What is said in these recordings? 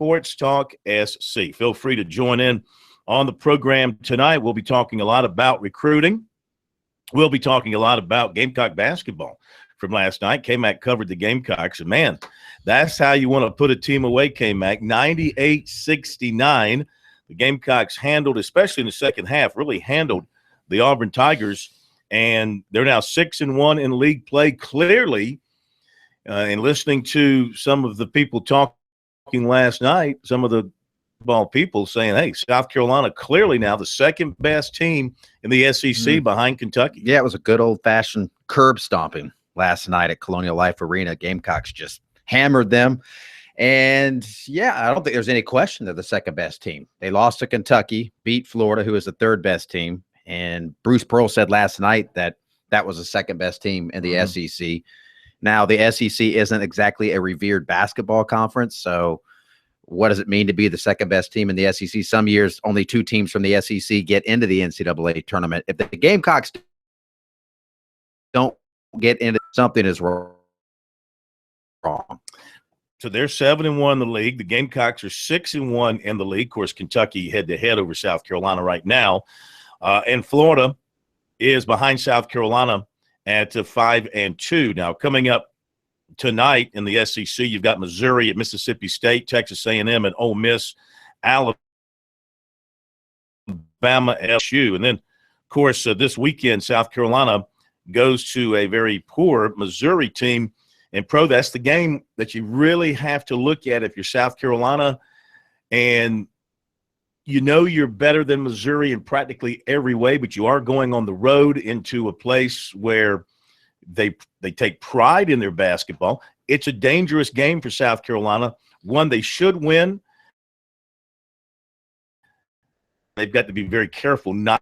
Sports Talk SC. Feel free to join in on the program tonight. We'll be talking a lot about recruiting. We'll be talking a lot about Gamecock basketball from last night. K-Mac covered the Gamecocks, and, man, that's how you want to put a team away, K-Mac. 98-69. The Gamecocks handled, especially in the second half, really handled the Auburn Tigers, and they're now 6-1 in league play. Clearly, and listening to some of the people talking last night, some of the ball people saying, hey, South Carolina clearly now the second best team in the SEC behind Kentucky. Yeah, it was a good old-fashioned curb stomping last night at Colonial Life Arena. Gamecocks just hammered them. And, yeah, I don't think there's any question they're the second best team. They lost to Kentucky, beat Florida, who is the third best team. And Bruce Pearl said last night that that was the second best team in the SEC. Now, the SEC isn't exactly a revered basketball conference, so what does it mean to be the second best team in the SEC? Some years, only 2 teams from the SEC get into the NCAA tournament. If the Gamecocks don't get into, something is wrong. So they're 7-1 in the league. The Gamecocks are 6-1 in the league. Of course, Kentucky head-to-head over South Carolina right now. And Florida is behind South Carolina at 5-2. Now, coming up tonight in the SEC, you've got Missouri at Mississippi State, Texas A&M at Ole Miss, Alabama, LSU. And then, of course, this weekend, South Carolina goes to a very poor Missouri team. And, Pro, that's the game that you really have to look at if you're South Carolina. And you know you're better than Missouri in practically every way, but you are going on the road into a place where they take pride in their basketball. It's a dangerous game for South Carolina, one they should win. They've got to be very careful not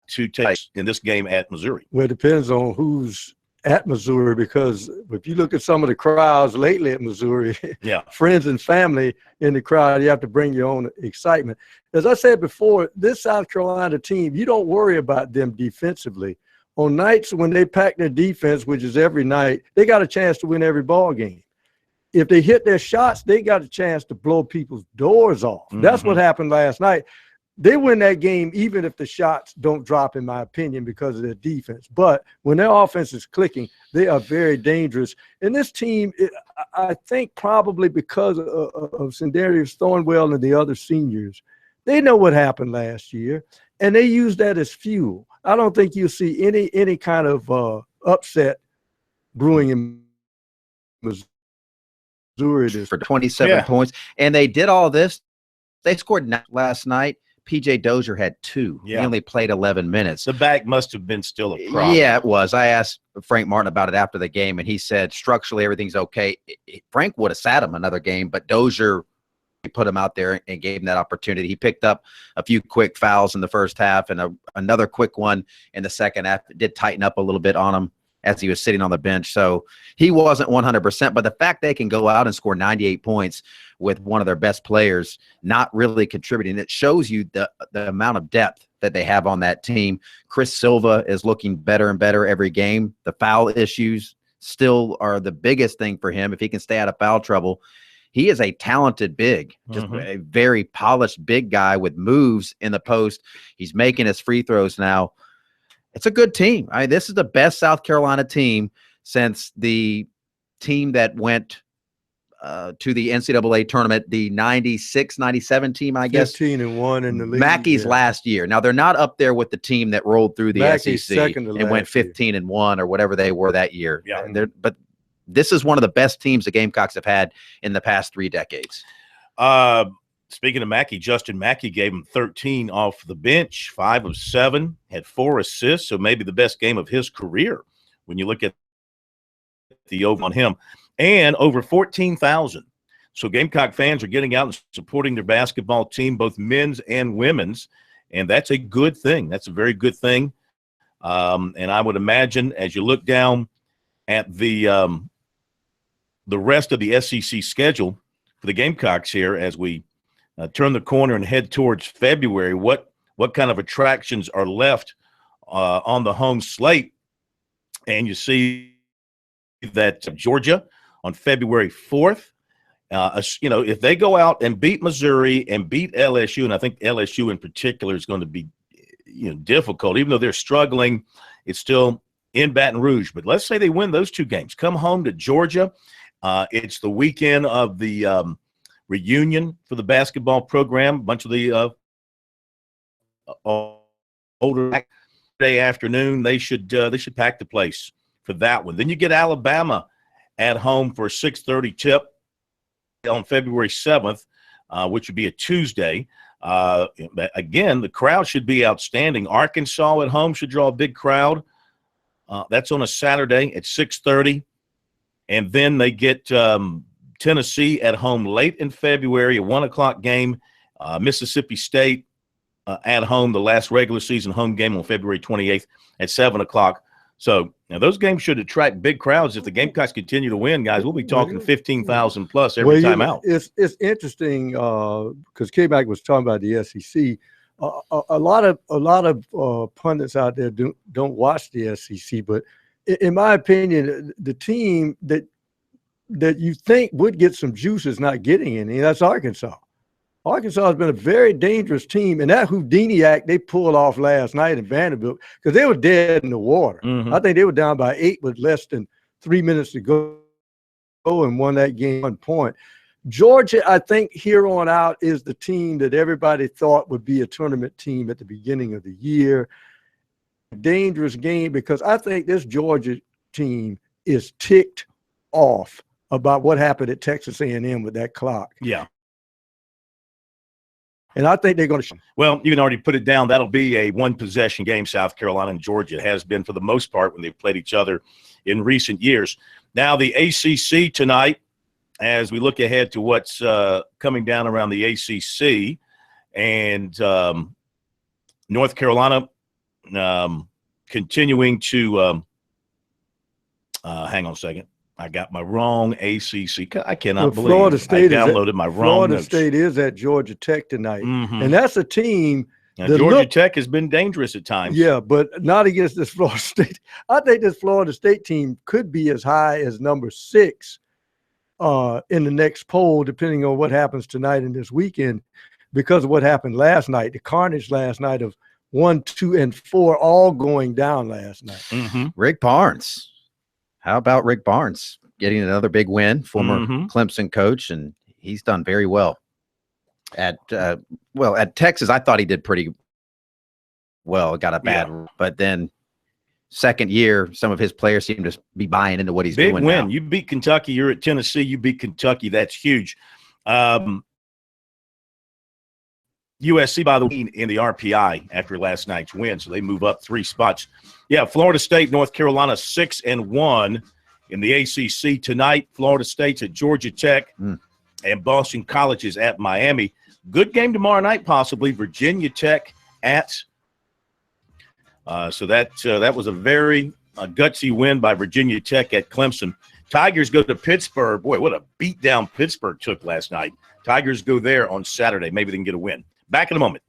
to take in this game at Missouri. Well, it depends on who's at Missouri, because if you look at some of the crowds lately at Missouri, yeah, friends and family in the crowd, you have to bring your own excitement. As I said before, this South Carolina team, you don't worry about them defensively. On nights when they pack their defense, which is every night, they got a chance to win every ball game. If they hit their shots, they got a chance to blow people's doors off. That's what happened last night. They win that game even if the shots don't drop, in my opinion, because of their defense. But when their offense is clicking, they are very dangerous. And this team, I think probably because of Sindarius Thornwell and the other seniors, they know what happened last year, and they use that as fuel. I don't think you'll see any kind of upset brewing in Missouri for 27 points. And they did all this. They scored last night. P.J. Dozier had 2. Yeah. He only played 11 minutes. The back must have been still a problem. Yeah, it was. I asked Frank Martin about it after the game, and he said structurally everything's okay. Frank would have sat him another game, but Dozier, he put him out there and gave him that opportunity. He picked up a few quick fouls in the first half and another quick one in the second half. It did tighten up a little bit on him as he was sitting on the bench. So he wasn't 100%, but the fact they can go out and score 98 points with one of their best players not really contributing, it shows you the amount of depth that they have on that team. Chris Silva is looking better and better every game. The foul issues still are the biggest thing for him. If he can stay out of foul trouble, he is a talented big, just a very polished big guy with moves in the post. He's making his free throws now. It's a good team. I mean, this is the best South Carolina team since the team that went to the NCAA tournament, the 96-97 team, I guess. 15-1 in the league. Mackey's last year. Now, they're not up there with the team that rolled through the Mackey's SEC and went 15-1 or whatever they were that year. Yeah. But this is one of the best teams the Gamecocks have had in the past 3 decades. Speaking of Mackey, Justin Mackey gave him 13 off the bench, 5 of 7, had 4 assists, so maybe the best game of his career when you look at the over on him. And over 14,000. So Gamecock fans are getting out and supporting their basketball team, both men's and women's, and that's a good thing. That's a very good thing. And I would imagine as you look down at the rest of the SEC schedule for the Gamecocks here as we turn the corner and head towards February, what kind of attractions are left on the home slate? And you see that Georgia on February 4th, If they go out and beat Missouri and beat LSU, and I think LSU in particular is going to be, difficult, even though they're struggling, it's still in Baton Rouge. But let's say they win those two games, come home to Georgia. It's the weekend of the reunion for the basketball program. A bunch of the older day afternoon, they should pack the place for that one. Then you get Alabama at home for a 6:30 tip on February 7th, which would be a Tuesday. Again, the crowd should be outstanding. Arkansas at home should draw a big crowd. That's on a Saturday at 6:30. And then they get Tennessee at home late in February, a 1 o'clock game. Mississippi State at home, the last regular season home game on February 28th at 7 o'clock. So now those games should attract big crowds. If the Gamecocks continue to win, guys, we'll be talking 15,000 plus every time out. It's interesting because K-Mac was talking about the SEC. A lot of pundits out there don't watch the SEC, but in my opinion, the team that you think would get some juice is not getting any. That's Arkansas. Arkansas has been a very dangerous team, and that Houdini act they pulled off last night in Vanderbilt because they were dead in the water. Mm-hmm. I think they were down by 8 with less than 3 minutes to go and won that game 1 point. Georgia, I think here on out is the team that everybody thought would be a tournament team at the beginning of the year. Dangerous game because I think this Georgia team is ticked off about what happened at Texas A&M with that clock. Yeah. And I think they're going to. Well, you can already put it down. That'll be a one-possession game, South Carolina and Georgia. It has been for the most part when they've played each other in recent years. Now, the ACC tonight, as we look ahead to what's coming down around the ACC, and North Carolina continuing to hang on a second. I got my wrong ACC. I cannot believe Florida State I downloaded my wrong Florida notes. State is at Georgia Tech tonight. Mm-hmm. And that's a team. Now, Georgia Tech has been dangerous at times. Yeah, but not against this Florida State. I think this Florida State team could be as high as number 6 in the next poll, depending on what happens tonight and this weekend, because of what happened last night, the carnage last night of 1, 2, and 4 all going down last night. Mm-hmm. Rick Barnes. How about Rick Barnes getting another big win, former Clemson coach, and he's done very well. At Texas, I thought he did pretty well. Got a bad, but then second year, some of his players seem to be buying into what he's doing. Big win. Now. You beat Kentucky. You're at Tennessee. You beat Kentucky. That's huge. USC, by the way, in the RPI after last night's win, so they move up 3 spots. Yeah, Florida State, North Carolina, 6-1 in the ACC tonight. Florida State's at Georgia Tech, and Boston College is at Miami. Good game tomorrow night, possibly. Virginia Tech at. So that was a very gutsy win by Virginia Tech at Clemson. Tigers go to Pittsburgh. Boy, what a beatdown Pittsburgh took last night. Tigers go there on Saturday. Maybe they can get a win. Back in a moment.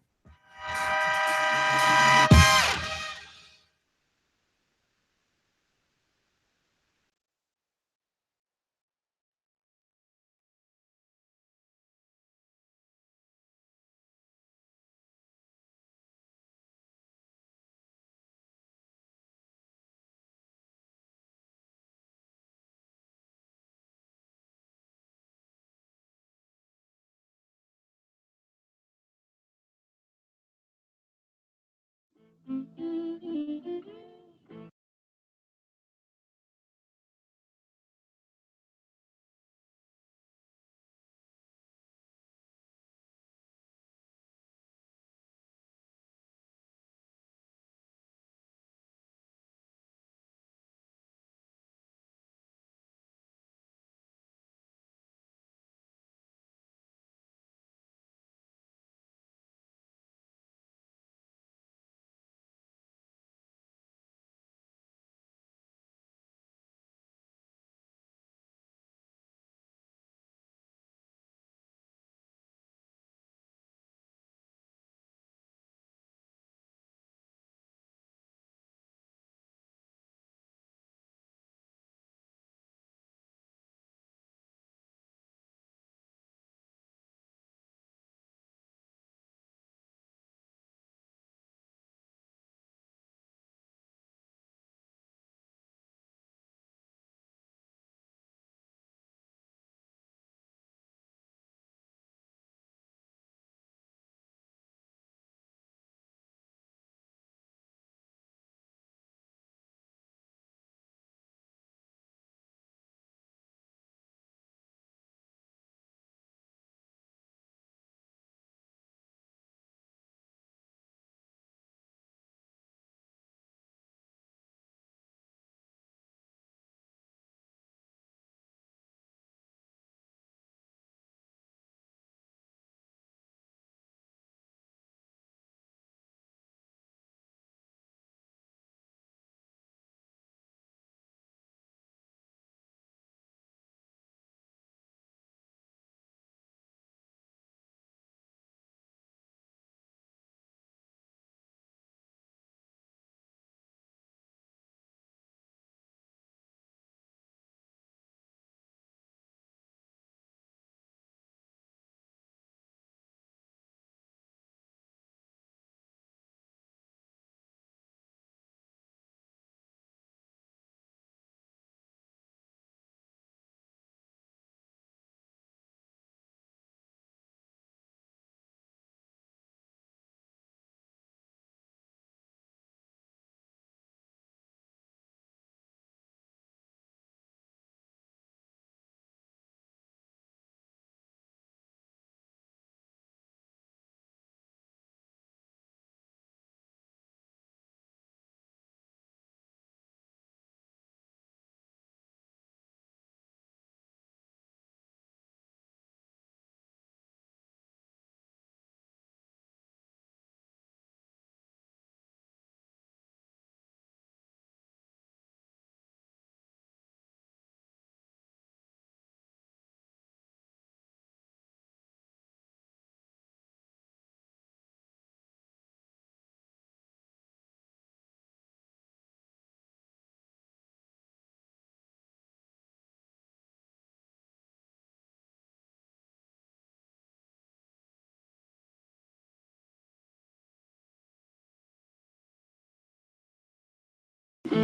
We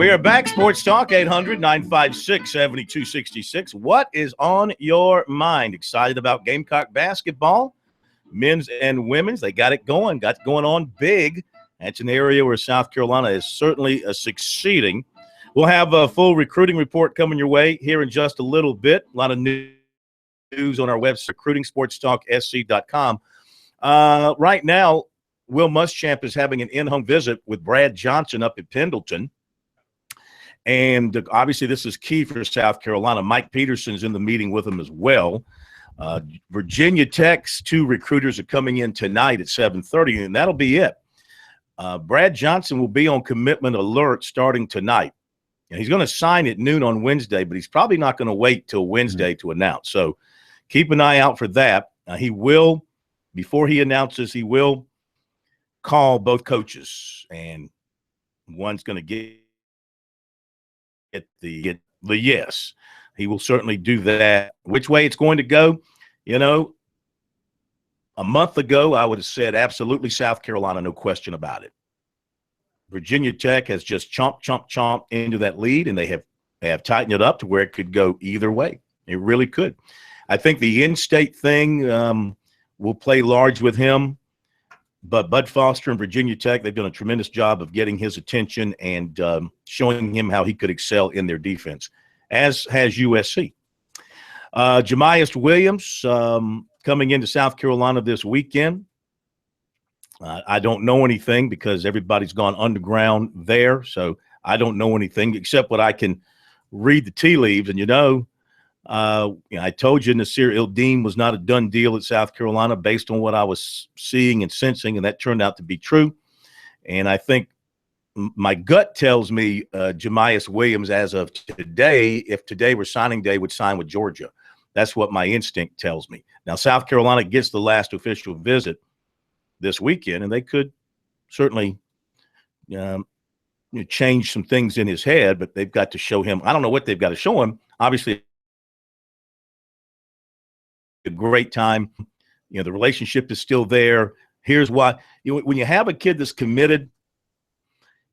are back. Sports Talk, 800-956-7266. What is on your mind? Excited about Gamecock basketball? Men's and women's. They got it going. Got going on big. That's an area where South Carolina is certainly succeeding. We'll have a full recruiting report coming your way here in just a little bit. A lot of news on our website, recruiting, SportsTalkSC.com. Right now, Will Muschamp is having an in-home visit with Brad Johnson up at Pendleton. And obviously, this is key for South Carolina. Mike Peterson's in the meeting with him as well. Virginia Tech's 2 recruiters are coming in tonight at 7:30, and that'll be it. Brad Johnson will be on commitment alert starting tonight. And he's going to sign at noon on Wednesday, but he's probably not going to wait till Wednesday to announce. So keep an eye out for that. He will, before he announces, he will call both coaches, and one's going to get the yes. He will certainly do that. Which way it's going to go, a month ago I would have said absolutely South Carolina, no question about it. Virginia Tech has just chomp into that lead, and they have tightened it up to where it could go either way. It really could. I think the in-state thing will play large with him. But Bud Foster and Virginia Tech, they've done a tremendous job of getting his attention and showing him how he could excel in their defense, as has USC. Jamias Williams coming into South Carolina this weekend. I don't know anything because everybody's gone underground there, so I don't know anything except what I can read the tea leaves. And, I told you Nasir Ildeen was not a done deal at South Carolina based on what I was seeing and sensing, and that turned out to be true. And I think my gut tells me Jamias Williams, as of today, if today were signing day, would sign with Georgia. That's what my instinct tells me. Now, South Carolina gets the last official visit this weekend, and they could certainly change some things in his head, but they've got to show him. I don't know what they've got to show him. Obviously, a great time. The relationship is still there. Here's why. When you have a kid that's committed,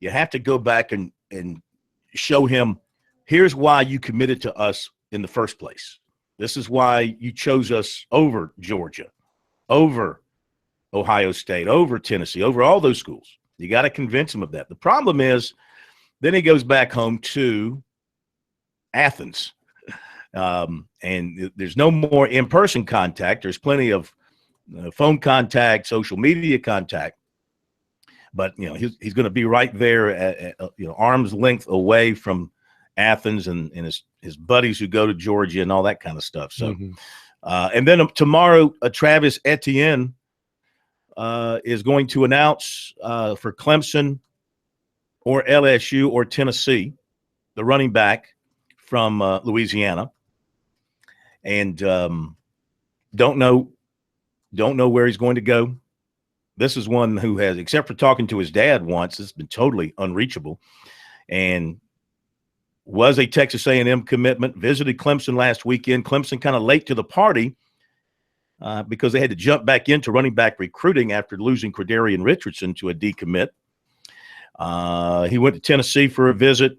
you have to go back and show him, here's why you committed to us in the first place. This is why you chose us over Georgia, over Ohio State, over Tennessee, over all those schools. You got to convince him of that. The problem is then he goes back home to Athens. And there's no more in-person contact. There's plenty of phone contact, social media contact. But, he's going to be right there at arm's length away from Athens and his buddies who go to Georgia and all that kind of stuff. So, and then tomorrow, Travis Etienne is going to announce for Clemson or LSU or Tennessee, the running back from Louisiana. And don't know where he's going to go. This is one who has, except for talking to his dad once, has been totally unreachable, and was a Texas A&M commitment. Visited Clemson last weekend. Clemson kind of late to the party because they had to jump back into running back recruiting after losing Cordarian Richardson to a decommit. He went to Tennessee for a visit,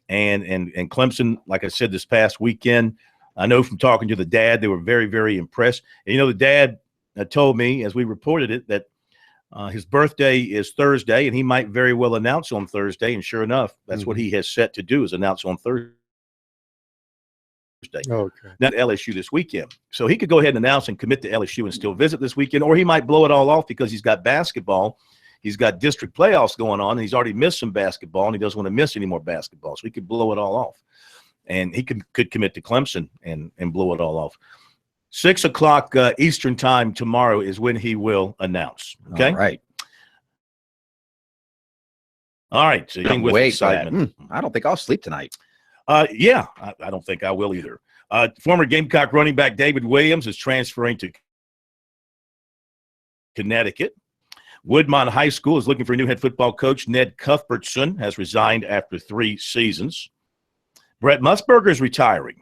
and Clemson, like I said, this past weekend. I know from talking to the dad, they were very, very impressed. And, the dad told me, as we reported it, that his birthday is Thursday, and he might very well announce on Thursday. And sure enough, that's what he has set to do, is announce on Thursday. Okay. Not LSU this weekend. So he could go ahead and announce and commit to LSU and still visit this weekend, or he might blow it all off because he's got basketball. He's got district playoffs going on, and he's already missed some basketball, and he doesn't want to miss any more basketball. So he could blow it all off. And he could commit to Clemson and blow it all off. 6 o'clock Eastern time tomorrow is when he will announce. Okay? All right. So can't with wait excitement. I don't think I'll sleep tonight. Yeah, I don't think I will either. Former Gamecock running back David Williams is transferring to Connecticut. Woodmont High School is looking for a new head football coach. Ned Cuthbertson has resigned after 3 seasons. Brett Musburger is retiring.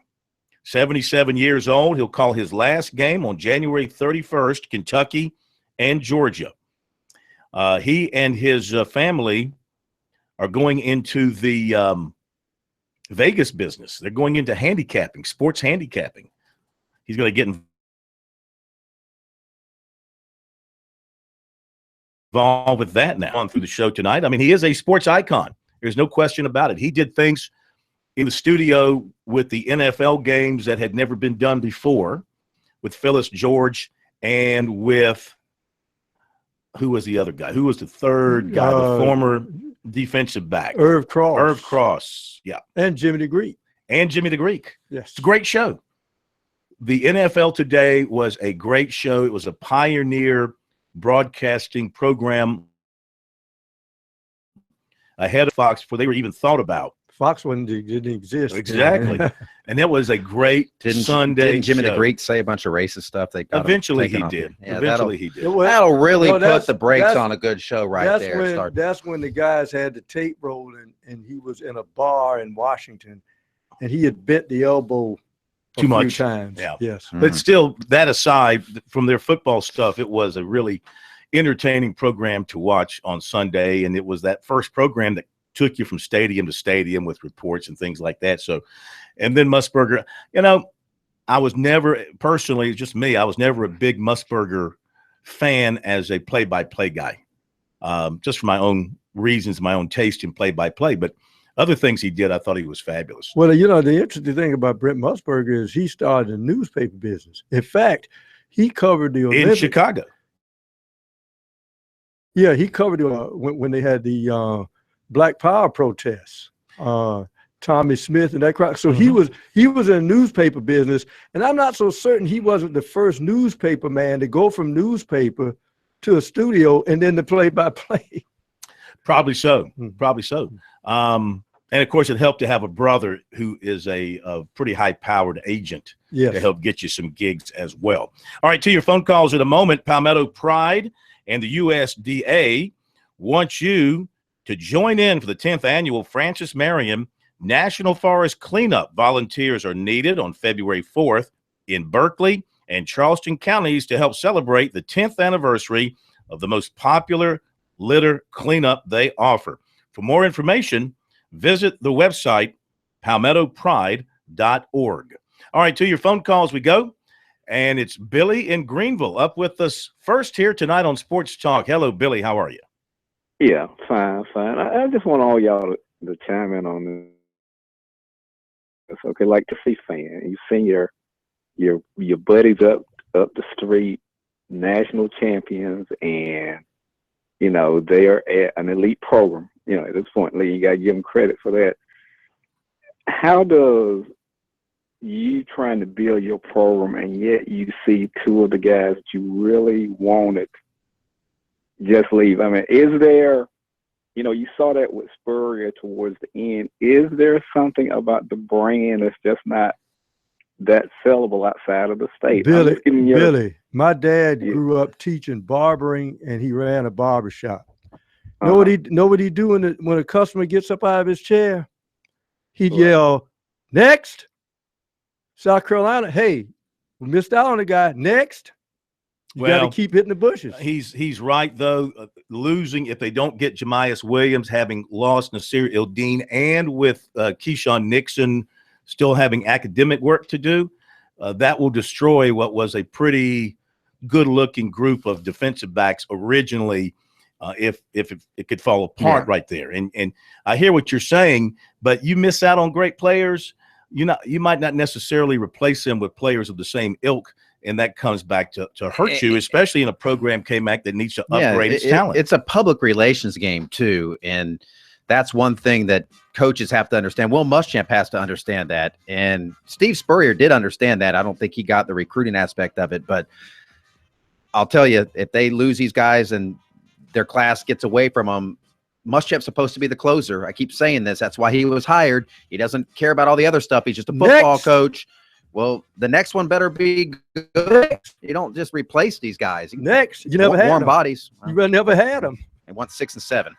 77 years old. He'll call his last game on January 31st, Kentucky and Georgia. He and his family are going into the Vegas business. They're going into handicapping, sports handicapping. He's going to get involved with that now on through the show tonight. I mean, he is a sports icon. There's no question about it. He did things in the studio with the NFL games that had never been done before, with Phyllis George and with who was the other guy? Who was the third guy? The former defensive back. Irv Cross. Irv Cross, yeah. And Jimmy the Greek. Yes. It's a great show. The NFL Today was a great show. It was a pioneer broadcasting program ahead of Fox before they were even thought about. Fox didn't exist. Exactly. And it was a great Sunday Didn't Jimmy show. the Greek say a bunch of racist stuff? Eventually he did. Yeah, That'll really put the brakes on a good show there. That's when the guys had the tape rolling, and he was in a bar in Washington, and he had bent the elbow too much times. Yeah. Yes. But still, that aside, from their football stuff, it was a really entertaining program to watch on Sunday, and it was that first program that took you from stadium to stadium with reports and things like that. So, and then Musburger, I was never personally, just me, I was never a big Musburger fan as a play-by-play guy, just for my own reasons, my own taste in play-by-play. But other things he did, I thought he was fabulous. Well, the interesting thing about Brent Musburger is he started a newspaper business. In fact, he covered the Olympics. In Chicago. Yeah, he covered when they had the Black Power protests, Tommy Smith and that crowd. So he was in a newspaper business, and I'm not so certain he wasn't the first newspaper man to go from newspaper to a studio and then to play-by-play. Probably so. And of course, it helped to have a brother who is a pretty high-powered agent to help get you some gigs as well. All right, to your phone calls in a moment. Palmetto Pride and the USDA want you to join in for the 10th annual Francis Marion National Forest Cleanup. Volunteers are needed on February 4th in Berkeley and Charleston counties to help celebrate the 10th anniversary of the most popular litter cleanup they offer. For more information, visit the website palmettopride.org. All right, to your phone calls we go. And it's Billy in Greenville up with us first here tonight on Sports Talk. Hello, Billy. How are you? Yeah, fine. I just want all y'all to chime in on this. It's okay, like to see fans. You seen your buddies up the street, national champions, and they are at an elite program. At this point, Lee, you got to give them credit for that. How does you trying to build your program and yet you see two of the guys that you really wanted just leave? I mean, is there, you saw that with Spurrier towards the end. Is there something about the brand that's just not that sellable outside of the state? Billy, my dad grew up teaching barbering, and he ran a barber shop. Know what he do when a customer gets up out of his chair? He'd yell, "Next!" South Carolina, hey, we missed out on the guy. Next. You got to keep hitting the bushes. He's right, though. Losing, if they don't get Jamias Williams, having lost Nasir Ildeen, and with Keyshawn Nixon still having academic work to do, that will destroy what was a pretty good-looking group of defensive backs originally, if it could fall apart right there. And I hear what you're saying, but you miss out on great players. You might not necessarily replace them with players of the same ilk, and that comes back to hurt you, especially in a program, K-Mac, that needs to upgrade its talent. It's a public relations game, too, and that's one thing that coaches have to understand. Will Muschamp has to understand that, and Steve Spurrier did understand that. I don't think he got the recruiting aspect of it, but I'll tell you, if they lose these guys and their class gets away from them, Muschamp's supposed to be the closer. I keep saying this. That's why he was hired. He doesn't care about all the other stuff. He's just a football coach. Well, the next one better be good. You don't just replace these guys. Next, you never had warm them. bodies. You never had them. They want 6 and 7.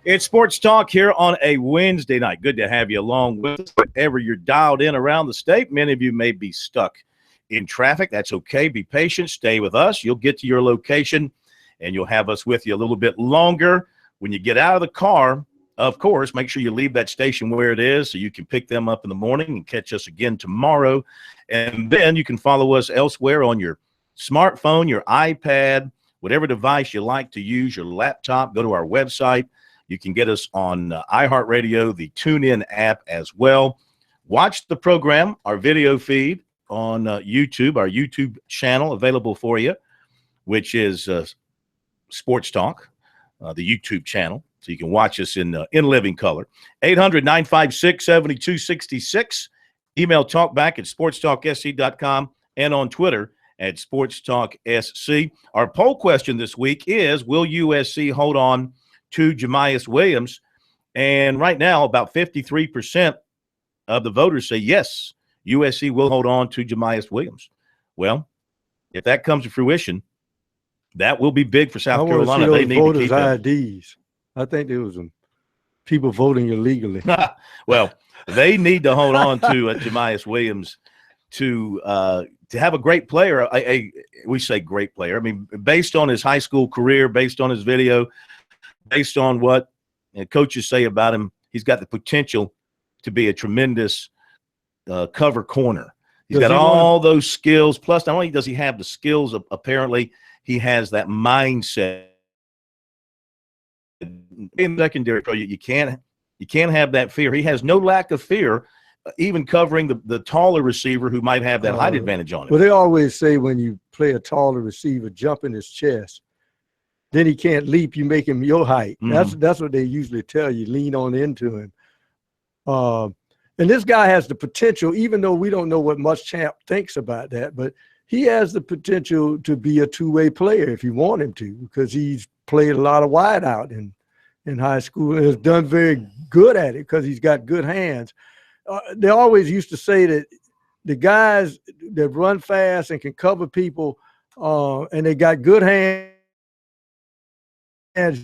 It's Sports Talk here on a Wednesday night. Good to have you along with us wherever you're dialed in around the state. Many of you may be stuck in traffic. That's okay. Be patient. Stay with us. You'll get to your location, and you'll have us with you a little bit longer. When you get out of the car, of course, make sure you leave that station where it is so you can pick them up in the morning and catch us again tomorrow. And then you can follow us elsewhere on your smartphone, your iPad, whatever device you like to use, your laptop. Go to our website. You can get us on iHeartRadio, the TuneIn app as well. Watch the program, our video feed on YouTube, our YouTube channel available for you, which is Sports Talk, the YouTube channel. So you can watch us in living color. 800-956-7266. Email talkback at sportstalksc.com and on Twitter at SportsTalkSC. Our poll question this week is, will USC hold on to Jamias Williams? And right now, about 53% of the voters say yes, USC will hold on to Jamias Williams. Well, if that comes to fruition, that will be big for South Carolina. They need voters' to keep IDs. I think there was some people voting illegally. Well, they need to hold on to Jamias Williams to have a great player. We say great player. I mean, based on his high school career, based on his video, based on what coaches say about him, he's got the potential to be a tremendous cover corner. He's got all those skills. Plus, not only does he have the skills, apparently, he has that mindset. In secondary, you can't have that fear. He has no lack of fear, even covering the taller receiver who might have that height advantage on him. Well, they always say when you play a taller receiver, jump in his chest, then he can't leap. You make him your height. Mm-hmm. That's what they usually tell you. Lean on into him. And this guy has the potential, even though we don't know what Muschamp thinks about that, but he has the potential to be a two-way player if you want him to, because he's played a lot of wide out in high school and has done very good at it because he's got good hands. They always used to say that the guys that run fast and can cover people and they got good hands,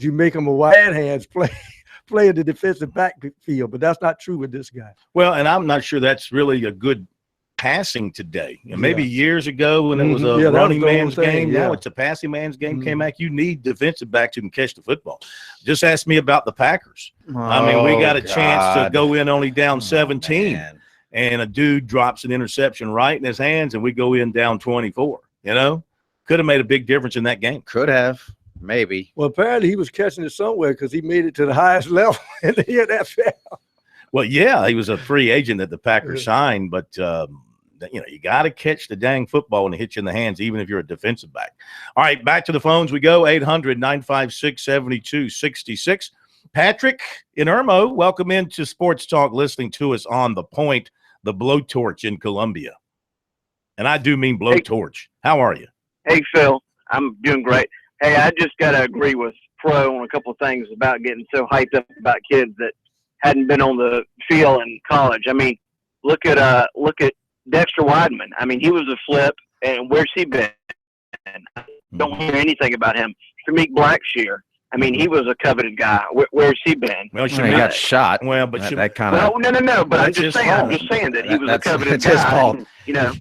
you make them a wide hands play in the defensive backfield, but that's not true with this guy. Well, and I'm not sure that's really a good passing today. And maybe years ago when it was a running man's game, now it's a passing man's game. K-Mac, you need defensive backs who can catch the football. Just ask me about the Packers. I mean, we got a chance to go in only down 17, and a dude drops an interception right in his hands, and we go in down 24. Could have made a big difference in that game. Could have. Maybe. Well, apparently he was catching it somewhere because he made it to the highest level in the NFL. Well, yeah, he was a free agent that the Packers signed, but you got to catch the dang football when it hits you in the hands, even if you're a defensive back. All right, back to the phones we go. 800-956-7266. Patrick in Irmo, welcome into Sports Talk, listening to us on The Point, the blowtorch in Columbia. And I do mean blowtorch. How are you? Hey, Phil. I'm doing great. Hey, I just got to agree with Pro on a couple of things about getting so hyped up about kids that hadn't been on the field in college. I mean, look at Dexter Wideman. I mean, he was a flip, and where's he been? I don't hear anything about him. Shameik Blackshear. I mean, he was a coveted guy. Where's he been? Well, he got shot. Well, but that kind of. Well, no. But I'm just saying that he was a coveted guy. It's his fault. And,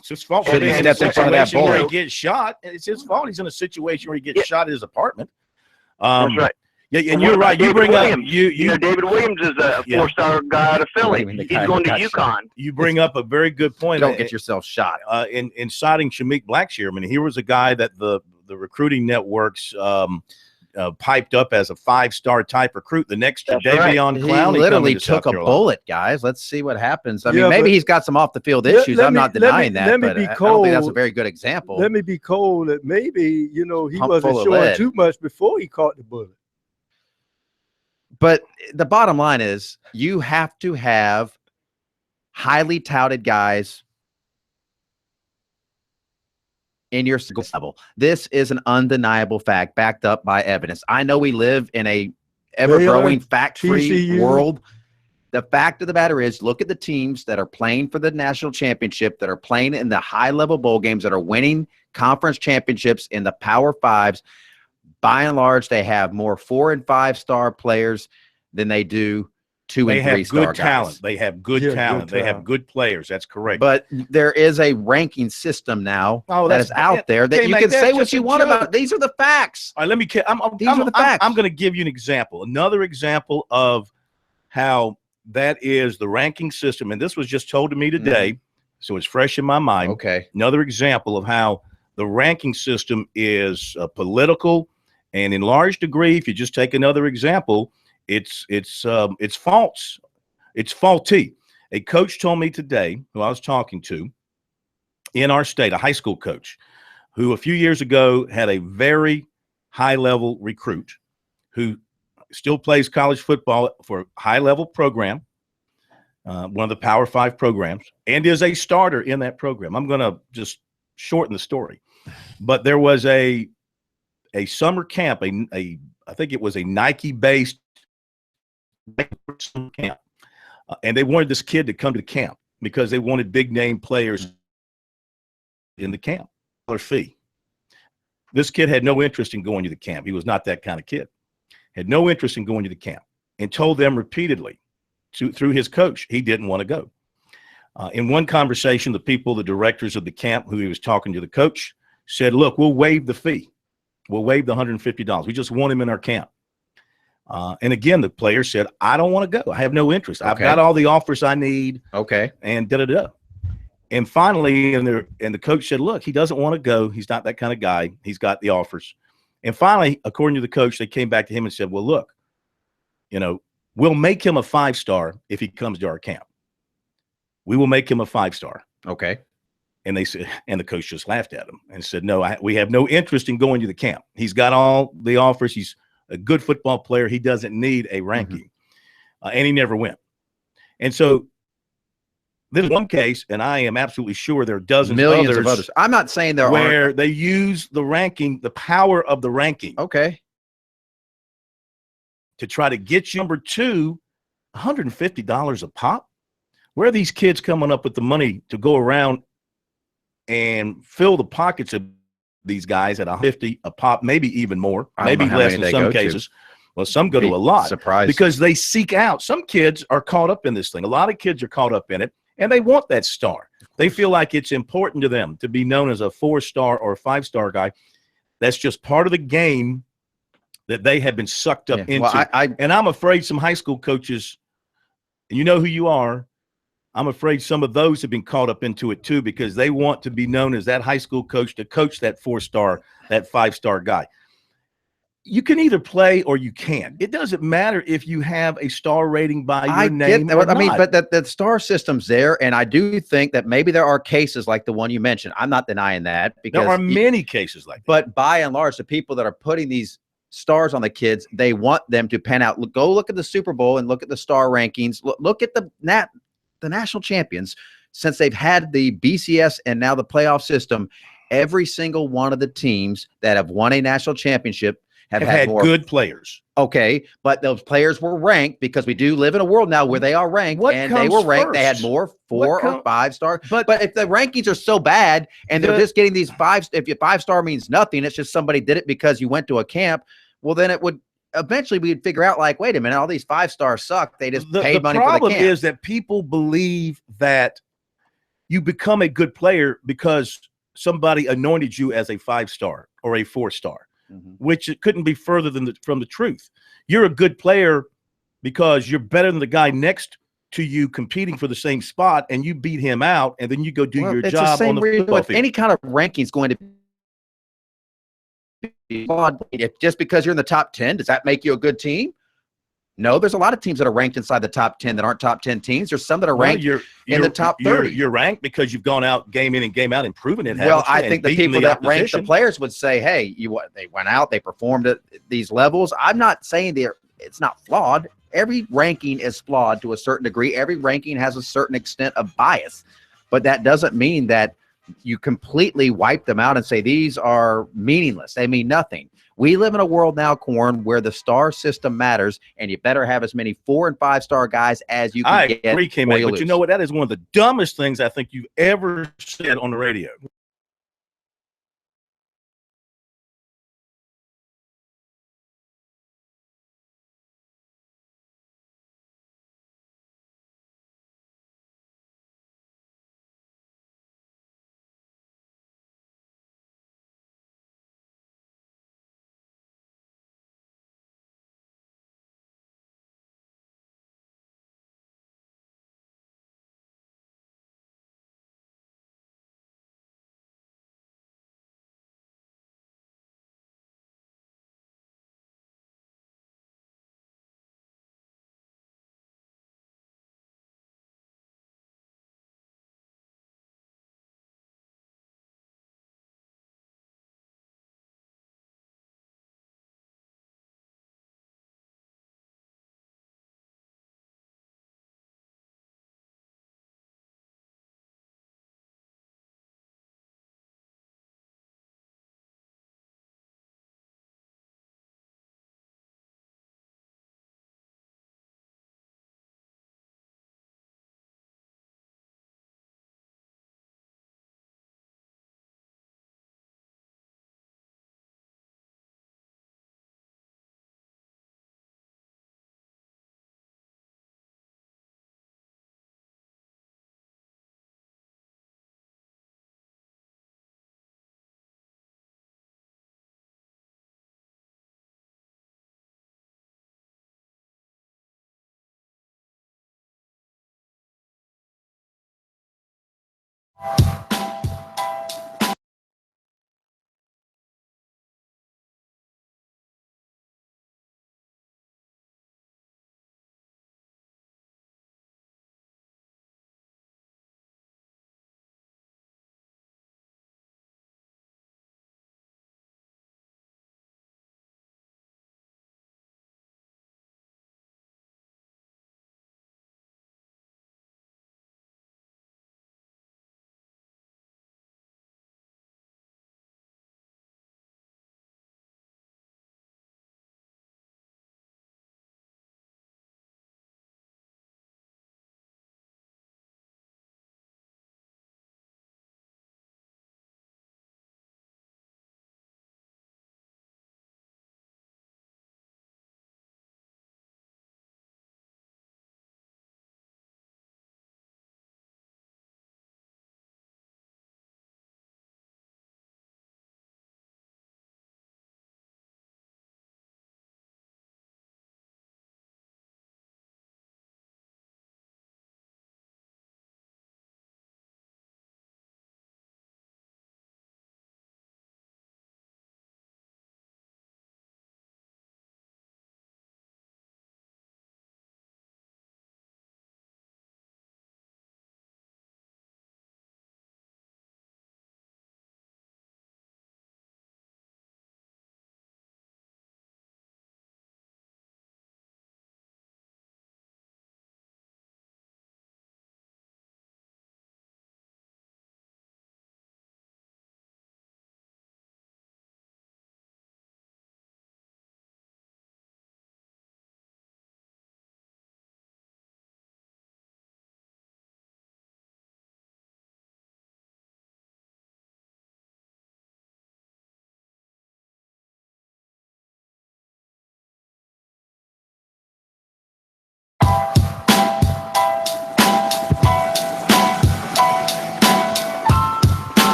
it's his fault. He stepped in front of that ball. Where he gets shot. It's his fault. He's in a situation where he gets shot at his apartment. That's right. Yeah, and you're right. You bring up David Williams is a four-star guy out of Philly. He's going to UConn. You bring up a very good point. Don't get yourself shot. In citing Shameik Blackshear, I mean, he was a guy that the recruiting networks piped up as a 5-star type recruit. The next year, Davion Clowney, he literally took a bullet, guys. Let's see what happens. I mean, maybe he's got some off the field issues. I'm not denying that, but I don't think that's a very good example. Let me be cold that maybe he wasn't showing too much before he caught the bullet. But the bottom line is you have to have highly touted guys in your level. This is an undeniable fact backed up by evidence. I know we live in a ever-growing fact-free world. The fact of the matter is, look at the teams that are playing for the national championship, that are playing in the high-level bowl games, that are winning conference championships in the Power Fives. By and large, they have more 4- and 5-star players than they do 2- and 3-star guys. They have good talent. They have good players. That's correct. But there is a ranking system now that is out there that you can say what you want about. These are the facts. All right, these are the facts. I'm going to give you an example. Another example of how that is the ranking system. And this was just told to me today, so it's fresh in my mind. Okay. Another example of how the ranking system is political, and in large degree, if you just take another example, it's false. It's faulty. A coach told me today, who I was talking to in our state, a high school coach, who a few years ago had a very high-level recruit who still plays college football for a high-level program, one of the Power 5 programs, and is a starter in that program. I'm going to just shorten the story. But there was a summer camp, I think it was a Nike-based summer camp, and they wanted this kid to come to the camp because they wanted big-name players in the camp. Fee. This kid had no interest in going to the camp. He was not that kind of kid. Had no interest in going to the camp, and told them repeatedly through his coach he didn't want to go. In one conversation, the directors of the camp who he was talking to, the coach, said, look, we'll waive the fee. We'll waive the $150. We just want him in our camp. And again, the player said, I don't want to go. I have no interest. I've got all the offers I need. Okay. And da-da-da. And finally, and the coach said, look, he doesn't want to go. He's not that kind of guy. He's got the offers. And finally, according to the coach, they came back to him and said, well, look, we'll make him a 5-star if he comes to our camp. We will make him a 5-star. Okay. And they said, and the coach just laughed at him and said, no, we have no interest in going to the camp. He's got all the offers. He's a good football player. He doesn't need a ranking. And he never went. And so there's one case, and I am absolutely sure there are dozens millions of others. I'm not saying there where they use the ranking, the power of the ranking. Okay. To try to get you number 2, $150 a pop. Where are these kids coming up with the money to go around and fill the pockets of these guys at $150 a pop, maybe even more, maybe less in some cases. Well, some go to a lot. Surprise. Because they seek out. Some kids are caught up in this thing. A lot of kids are caught up in it, and they want that star. They feel like it's important to them to be known as a 4-star or 5-star guy. That's just part of the game that they have been sucked up into. Well, and I'm afraid some high school coaches, and you know who you are, I'm afraid some of those have been caught up into it too, because they want to be known as that high school coach to coach that 4-star, that 5-star guy. You can either play or you can't. It doesn't matter if you have a star rating by your name or not. I mean, but the star system's there, and I do think that maybe there are cases like the one you mentioned. I'm not denying that, because there are many cases like that. But by and large, the people that are putting these stars on the kids, they want them to pan out. Go look at the Super Bowl and look at the star rankings. Look at the national champions. Since they've had the BCS and now the playoff system, every single one of the teams that have won a national championship have had more good players. Okay, but those players were ranked, because we do live in a world now where they are ranked, and they were ranked. They had more 4 or 5-star. But if the rankings are so bad and they're just getting these 5, if your 5-star means nothing, it's just somebody did it because you went to a camp, well, then it would eventually we'd figure out, like, wait a minute, all these 5-stars suck. They just paid money for the camp. The problem is that people believe that you become a good player because somebody anointed you as a 5-star or a 4-star. Which it couldn't be further from the truth. You're a good player because you're better than the guy next to you competing for the same spot, and you beat him out, and then you go do your job on the football field. Any kind of ranking is going to be flawed. Just because you're in the top 10, does that make you a good team? No, there's a lot of teams that are ranked inside the top 10 that aren't top 10 teams. There's some that are ranked in the top 30. You're ranked because you've gone out game in and game out and proven it. Well, I think the people that rank the players would say, hey, they went out, they performed at these levels. I'm not saying it's not flawed. Every ranking is flawed to a certain degree. Every ranking has a certain extent of bias. But that doesn't mean that you completely wipe them out and say these are meaningless. They mean nothing. We live in a world now, Corn, where the star system matters, and you better have as many 4- and 5-star guys as you can get. I agree, K-Man, but you know what? That is one of the dumbest things I think you've ever said on the radio.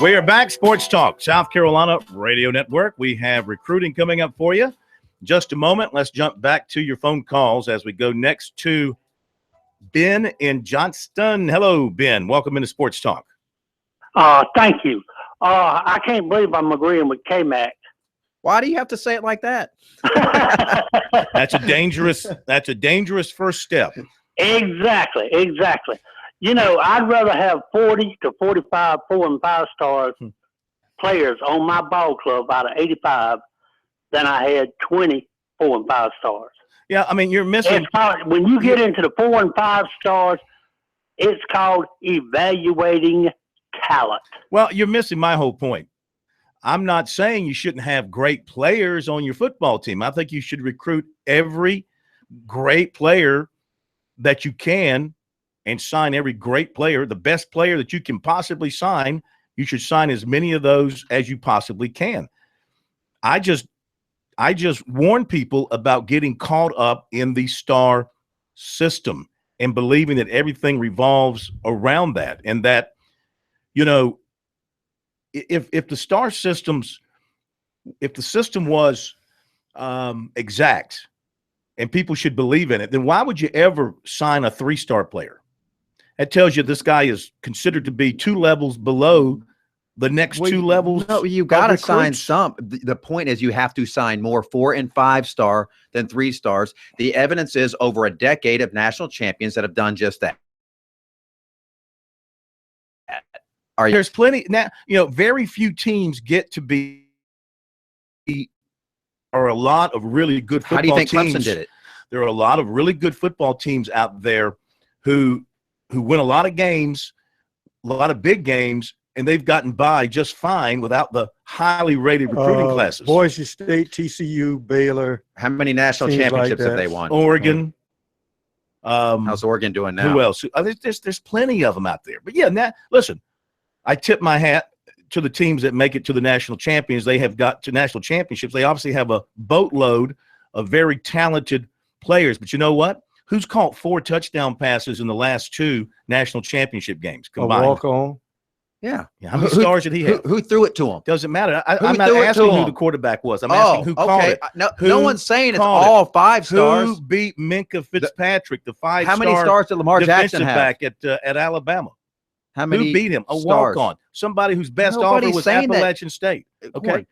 We are back. Sports Talk, South Carolina Radio Network. We have recruiting coming up for you. Just a moment. Let's jump back to your phone calls as we go next to Ben in Johnston. Hello, Ben. Welcome into Sports Talk. Thank you. I can't believe I'm agreeing with K-Mac. Why do you have to say it like that? That's a dangerous first step. Exactly. You know, I'd rather have 40 to 45 4- and 5-star players on my ball club out of 85 than I had 20 4- and 5 stars. Yeah, I mean, you're missing. When you get into the 4 and 5 stars, it's called evaluating talent. Well, you're missing my whole point. I'm not saying you shouldn't have great players on your football team. I think you should recruit every great player that you can and sign every great player, the best player that you can possibly sign. You should sign as many of those as you possibly can. I just warn people about getting caught up in the star system and believing that everything revolves around that, and that, you know, if the star systems, if the system was exact and people should believe in it, then why would you ever sign a 3-star player? That tells you this guy is considered to be 2 levels below the next 2 levels. No, you got to sign some. The point is you have to sign more 4- and 5-star than 3 stars. The evidence is over a decade of national champions that have done just that. There's plenty now. You know, very few teams get to be, or a lot of really good football teams. How do you think Clemson did it? There are a lot of really good football teams out there who win a lot of games, a lot of big games, and they've gotten by just fine without the highly rated recruiting classes. Boise State, TCU, Baylor. How many national championships have they won? Oregon. How's Oregon doing now? Who else? There's plenty of them out there. But yeah, listen, I tip my hat to the teams that make it to the national champions. They have got to national championships. They obviously have a boatload of very talented players. But you know what? Who's caught 4 touchdown passes in the last 2 national championship games combined? A walk-on. Yeah. How many stars did he have? Who threw it to him? Doesn't matter. Who I'm not threw it to asking who him? the quarterback was. I'm asking who called it. No one's saying it's called all 5 stars. Who beat Minka Fitzpatrick, the 5-star How many stars did Lamar Jackson defensive have? back at Alabama? How many Who beat him? A stars? walk-on. Somebody whose best Nobody's offer was saying that. Appalachian State. Okay.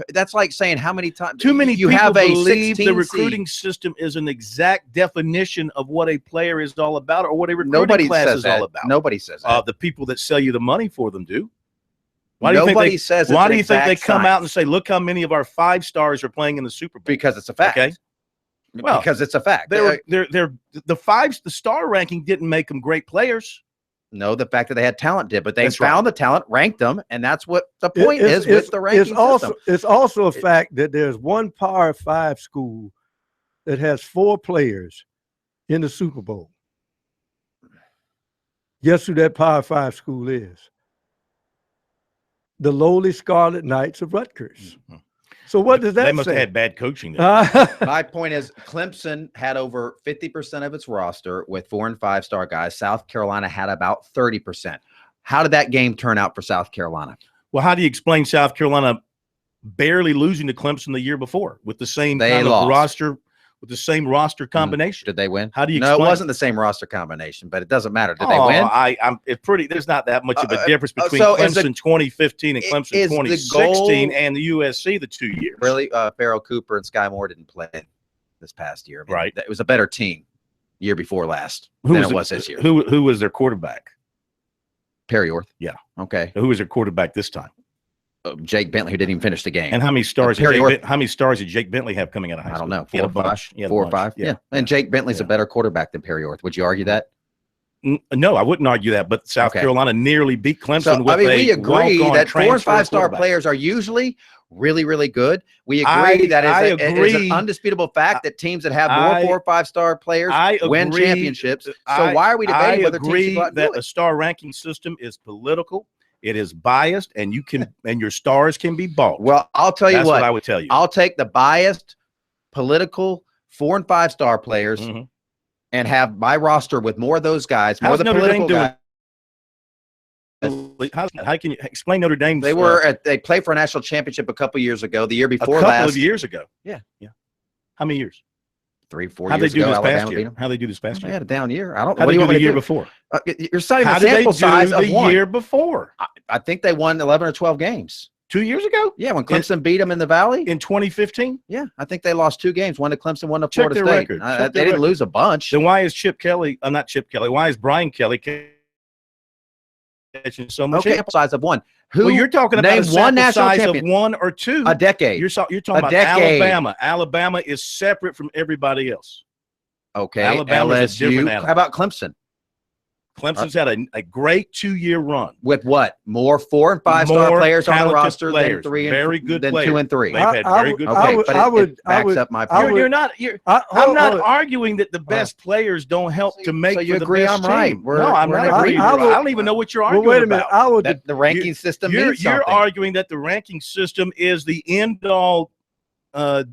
That's like saying how many times Too many you people have a believe 16 the recruiting seed. system is an exact definition of what a player is all about or what a recruiting Nobody class says is that. all about. Nobody says that. The people that sell you the money for them do. Why do Nobody you think says why it's do you think they exact come out science. and say, look how many of our 5 stars are playing in the Super Bowl? Because it's a fact. Okay. Well, because it's a fact. they're the star ranking didn't make them great players. No, the fact that they had talent did, but they That's found the talent, ranked them, and that's what the point is with the ranking system. It's also a fact that there's one Power 5 school that has 4 players in the Super Bowl. Guess who that Power 5 school is? The lowly Scarlet Knights of Rutgers. Mm-hmm. So what does that say? They must have had bad coaching there. My point is Clemson had over 50% of its roster with 4- and 5-star guys. South Carolina had about 30%. How did that game turn out for South Carolina? Well, how do you explain South Carolina barely losing to Clemson the year before with the same kind of roster, with the same roster combination? Did they win? How do you No, explain it wasn't the same roster combination, but it doesn't matter. Did they win? There's not that much of a difference between so Clemson 2015 and Clemson is the 2016 goal- and the USC the 2 years. Really, Farrell Cooper and Sky Moore didn't play this past year. I mean, right. It was a better team year before last than it was this year. Who was their quarterback? Perry Orth. Yeah. Okay. Who was their quarterback this time? Jake Bentley, who didn't even finish the game. And how many stars did Jake Bentley have coming out of high school? I don't know. He had a bunch. Four or five. Yeah. And Jake Bentley's a better quarterback than Perry Orth. Would you argue that? No, I wouldn't argue that. But South Carolina nearly beat Clemson with we agree that 4- and 5-star quarterback. players are usually really, really good. We agree that it is an undisputable fact that teams that have more 4- or 5-star players win championships. So why are we debating whether teams should go out and do it? A star ranking system is political. It is biased, and you can and your stars can be bought. Well, I'll tell you what I would tell you. I'll take the biased, political 4- and 5-star players and have my roster with more of those guys, more of the political guys. How can you explain Notre Dame? They played for a national championship a couple years ago. The year before last. A couple of years ago. Yeah. How many years? 3, 4 How years ago. How they do this past year? They had a down year. I don't. How What do you want the me to year do? before? You're citing the sample size of one. Year before. I think they won 11 or 12 games. 2 years ago? Yeah, when Clemson beat them in the Valley in 2015. Yeah, I think they lost 2 games. One to Clemson, one to Florida State. Record. They didn't lose a bunch. Then why is Chip Kelly? Not Chip Kelly. Why is Brian Kelly catching so much? Sample size of one. Well, you're talking about a one national size champion. Of 1 or 2. A decade. You're talking about Alabama. Alabama is separate from everybody else. Okay. Alabama's a different animal. How about Clemson? Clemson's had a great 2-year run with what? More 4- and 5-star players on the roster than 3 and very good than players. 2 and 3. They've had very good players. Okay, it backs up my point. I'm not arguing that the best players don't help to make. So you for the agree best I'm team. right? No, I'm not agreeing. I don't even know what you're arguing wait a minute. about. The ranking system means something. You're arguing that the ranking system is the end-all,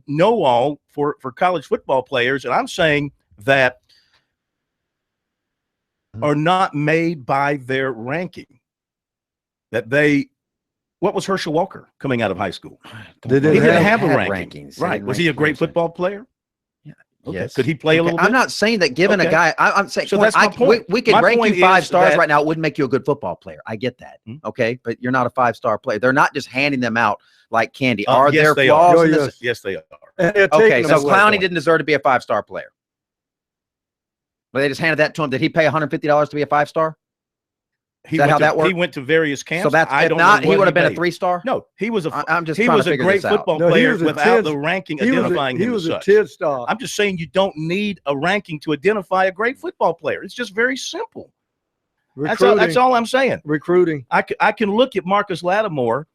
know-all for college football players, and I'm saying that are not made by their ranking. That what was Herschel Walker coming out of high school? He didn't have a ranking. Right. Was he a great football player? Yeah. Okay. Yes. Could he play a little bit? I'm not saying that given a guy, I'm saying so that's my point. We could rank you 5 stars right now. It wouldn't make you a good football player. I get that. Okay. But you're not a 5-star player. They're not just handing them out like candy. Are there flaws in this? Yes, they are. Okay. So Clowney didn't deserve to be a 5-star player. But they just handed that to him. Did he pay $150 to be a 5-star? Is that how that worked? He went to various camps. So that's he would have been a 3-star. No, he was a. I'm just. He was a great football player without the ranking identifying him as such. He was a 10-star. I'm just saying you don't need a ranking to identify a great football player. It's just very simple. That's all I'm saying. Recruiting. I can look at Marcus Lattimore.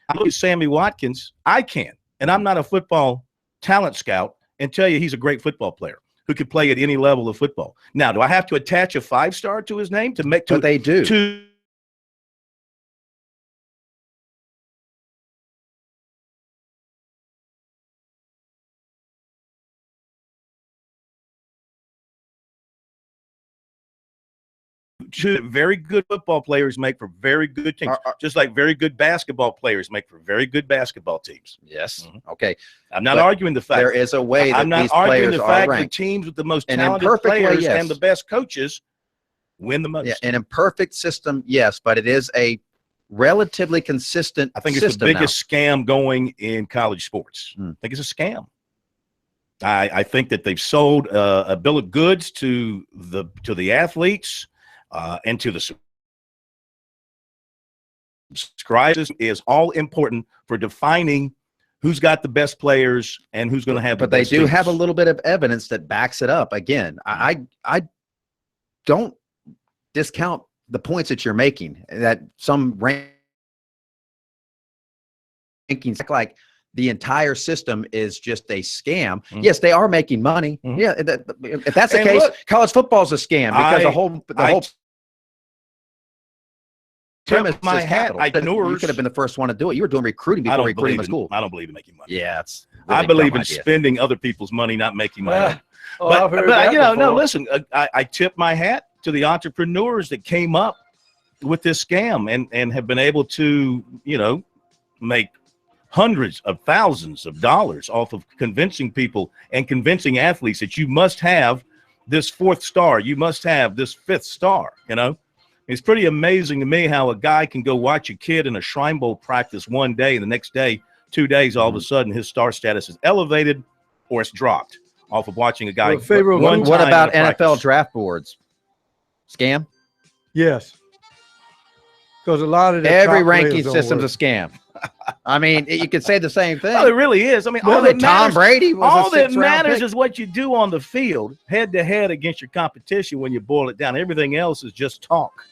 I look at Sammy Watkins. I can, and I'm not a football talent scout, and tell you he's a great football player who could play at any level of football. Now, do I have to attach a 5-star to his name to make? But they do. very good football players make for very good teams, just like very good basketball players make for very good basketball teams. Yes. Okay. I'm not arguing the fact. There is a way that I'm not these arguing players the are fact ranked. that teams with the most An talented imperfect way, players yes. and the best coaches win the most. Yeah, an imperfect system, yes, but it is a relatively consistent I think it's the biggest scam going in college sports. I think it's a scam. I think that they've sold a bill of goods to the athletes and to the subscribers is all important for defining who's got the best players and who's going to have the best But they do teams. have a little bit of evidence that backs it up. Again, I don't discount the points that you're making, that some rankings like the entire system is just a scam. Yes, they are making money. Yeah, if that's the case, college football is a scam because the whole premise my is hat. capital. You could have been the first one to do it. You were doing recruiting before recruiting was cool. I don't believe in making money. Yeah, it's really I believe in idea. spending other people's money, not making my own. I've heard that no, before. listen, I tip my hat to the entrepreneurs that came up with this scam and have been able to, make hundreds of thousands of dollars off of convincing people and convincing athletes that you must have this fourth star, you must have this fifth star. It's pretty amazing to me how a guy can go watch a kid in a Shrine Bowl practice one day, and the next day, 2 days, all of a sudden his star status is elevated or it's dropped off of watching a guy. What about NFL draft boards? Scam? Yes. Because a lot of every ranking system's a scam. I mean, you could say the same thing. Well, it really is. I mean, all that Tom Brady was all that matters is what you do on the field, head to head against your competition. When you boil it down, everything else is just talk.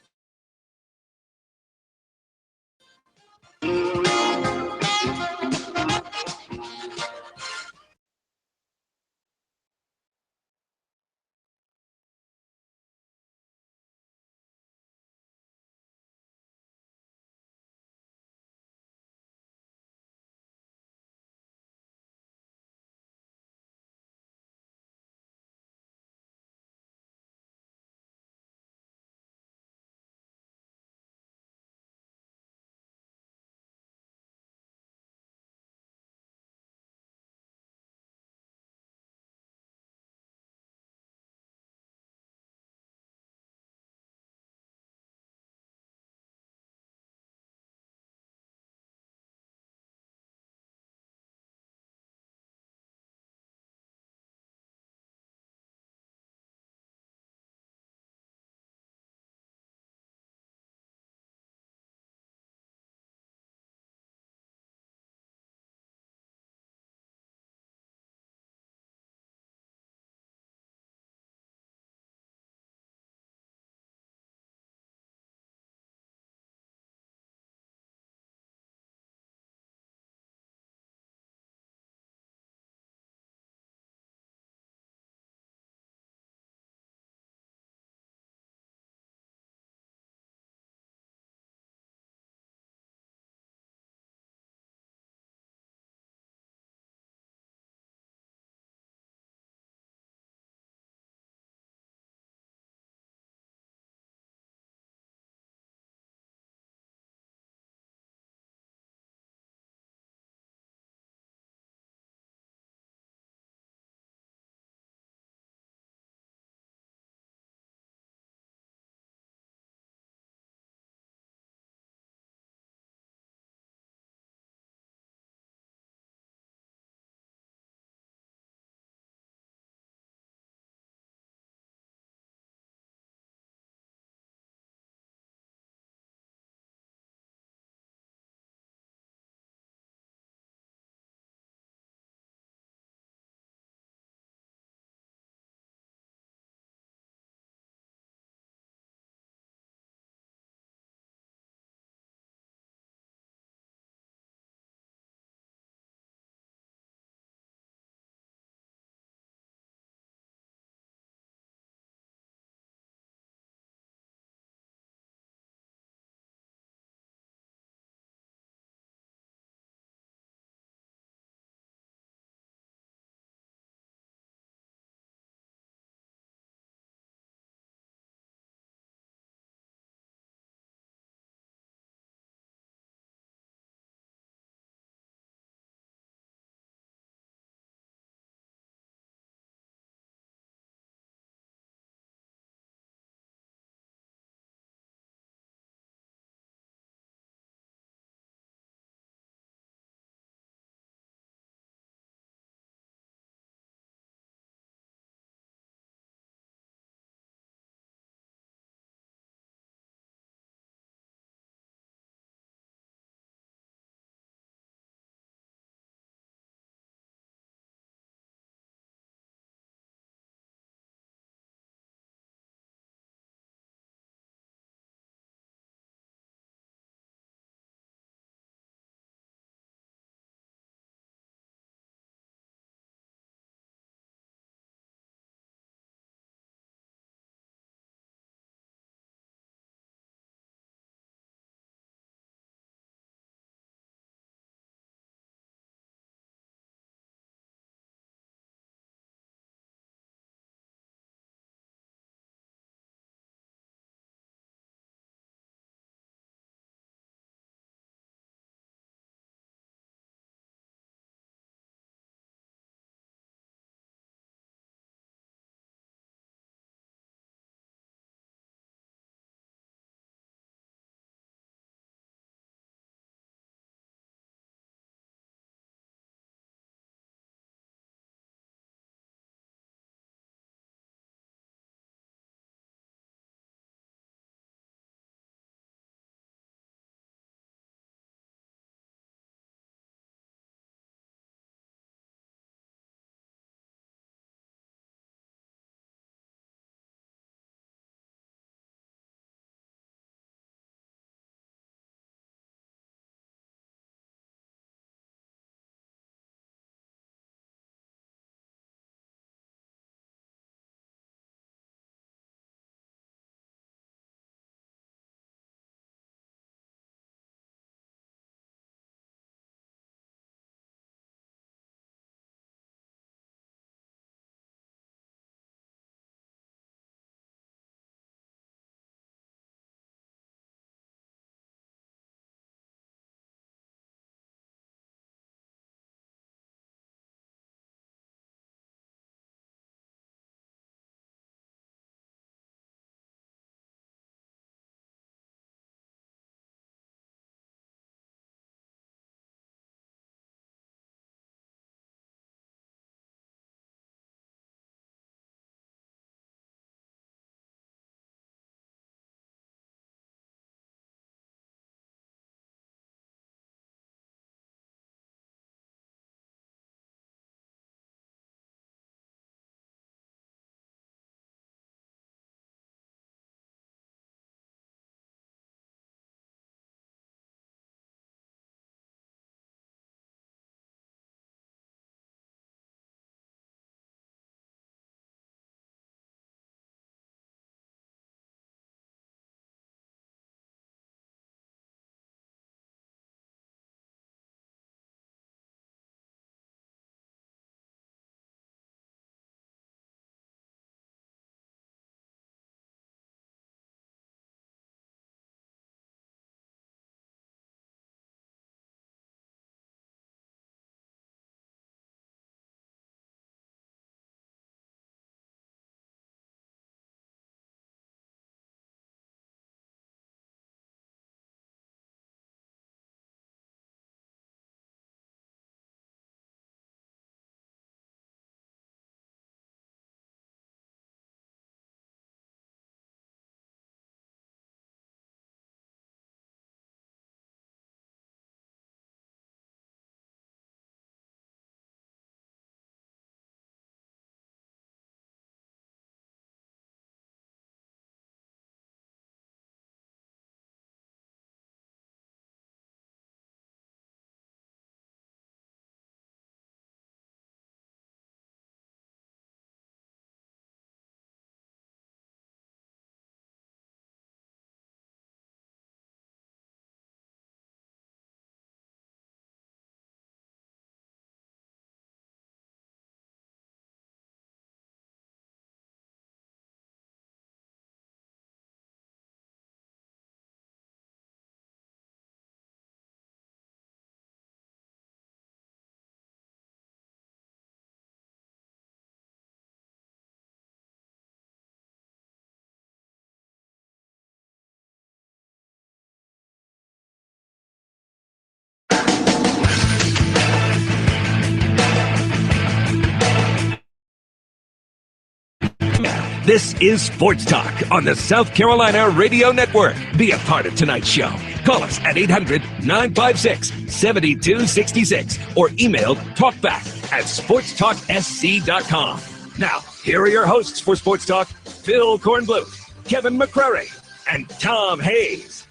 This is Sports Talk on the South Carolina Radio Network. Be a part of tonight's show. Call us at 800-956-7266 or email talkback@sportstalksc.com. Now, here are your hosts for Sports Talk, Phil Kornbluth, Kevin McCrary, and Tom Hayes.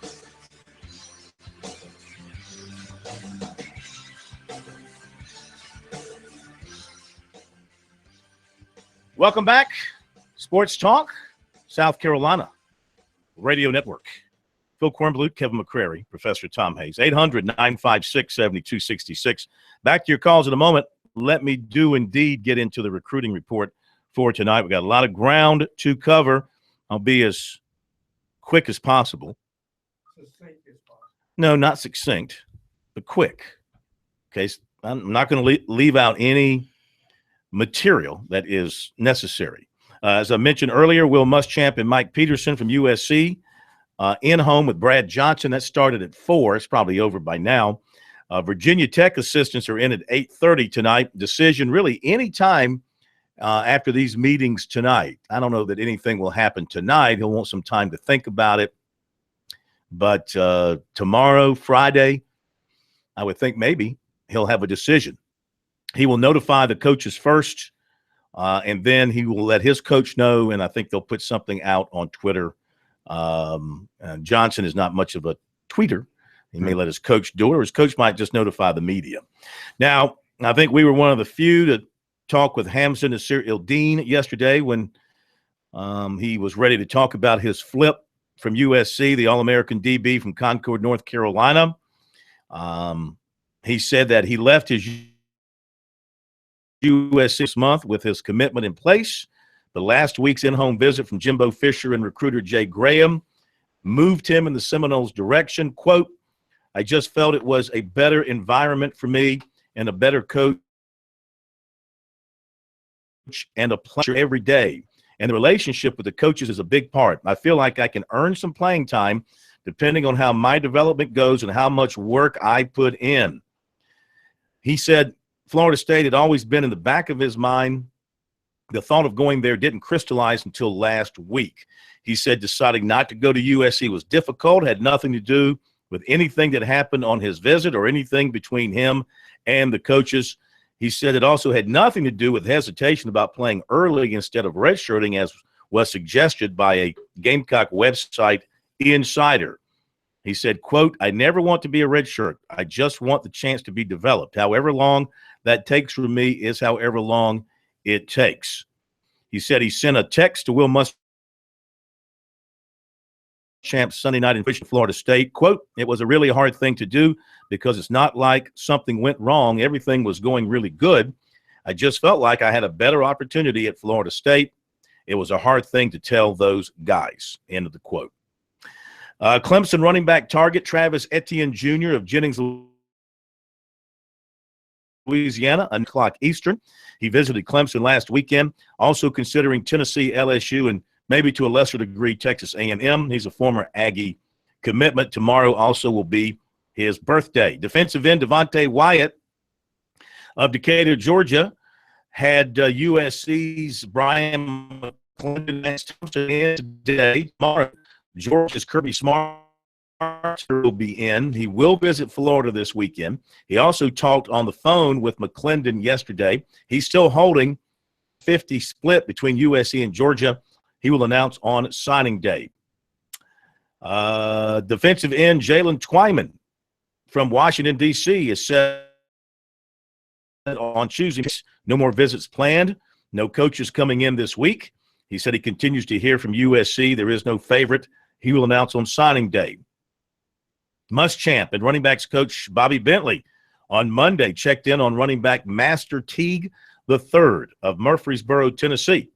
Welcome back. Sports Talk, South Carolina Radio Network. Phil Kornbluth, Kevin McCrary, Professor Tom Hayes. 800-956-7266. Back to your calls in a moment. Let me indeed get into the recruiting report for tonight. We got a lot of ground to cover. I'll be as quick as possible. Succinct as possible. No, not succinct, but quick. Okay, so I'm not going to leave out any material that is necessary. As I mentioned earlier, Will Muschamp and Mike Peterson from USC in home with Brad Johnson. That started at 4. It's probably over by now. Virginia Tech assistants are in at 8:30 tonight. Decision really any time after these meetings tonight. I don't know that anything will happen tonight. He'll want some time to think about it. But tomorrow, Friday, I would think maybe he'll have a decision. He will notify the coaches first, and then he will let his coach know, and I think they'll put something out on Twitter. Johnson is not much of a tweeter. He may let his coach do it, or his coach might just notify the media. Now, I think we were one of the few to talk with Hamzin Nasir-Ildeen yesterday when he was ready to talk about his flip from USC, the All-American DB from Concord, North Carolina. He said that he left his USC this month with his commitment in place. The last week's in-home visit from Jimbo Fisher and recruiter Jay Graham moved him in the Seminoles' direction. Quote, I just felt it was a better environment for me and a better coach and a player every day. And the relationship with the coaches is a big part. I feel like I can earn some playing time depending on how my development goes and how much work I put in. He said Florida State had always been in the back of his mind. The thought of going there didn't crystallize until last week. He said deciding not to go to USC was difficult, had nothing to do with anything that happened on his visit or anything between him and the coaches. He said it also had nothing to do with hesitation about playing early instead of redshirting, as was suggested by a Gamecock website insider. He said, quote, I never want to be a redshirt. I just want the chance to be developed. However long that takes for me is however long it takes. He said he sent a text to Will Muschamp Sunday night in Florida State. Quote, it was a really hard thing to do because it's not like something went wrong. Everything was going really good. I just felt like I had a better opportunity at Florida State. It was a hard thing to tell those guys. End of the quote. Clemson running back target Travis Etienne Jr. of Jennings, Louisiana, 1 o'clock Eastern. He visited Clemson last weekend, also considering Tennessee, LSU, and maybe to a lesser degree Texas A&M. He's a former Aggie commitment. Tomorrow also will be his birthday. Defensive end Devontae Wyatt of Decatur, Georgia, had USC's Brian McClendon in today. Tomorrow, Georgia's Kirby Smart will be in. He will visit Florida this weekend. He also talked on the phone with McClendon yesterday. He's still holding 50 split between USC and Georgia. He will announce on signing day. Defensive end Jalen Twyman from Washington, D.C. is set on Tuesday. No more visits planned. No coaches coming in this week. He said he continues to hear from USC. There is no favorite. He will announce on signing day. Muschamp and running backs coach Bobby Bentley on Monday checked in on running back Master Teague III of Murfreesboro, Tennessee.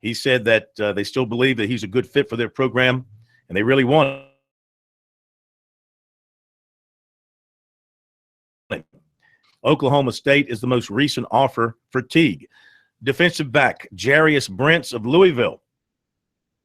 He said that they still believe that he's a good fit for their program, and they really want him. Oklahoma State is the most recent offer for Teague. Defensive back Jarius Brents of Louisville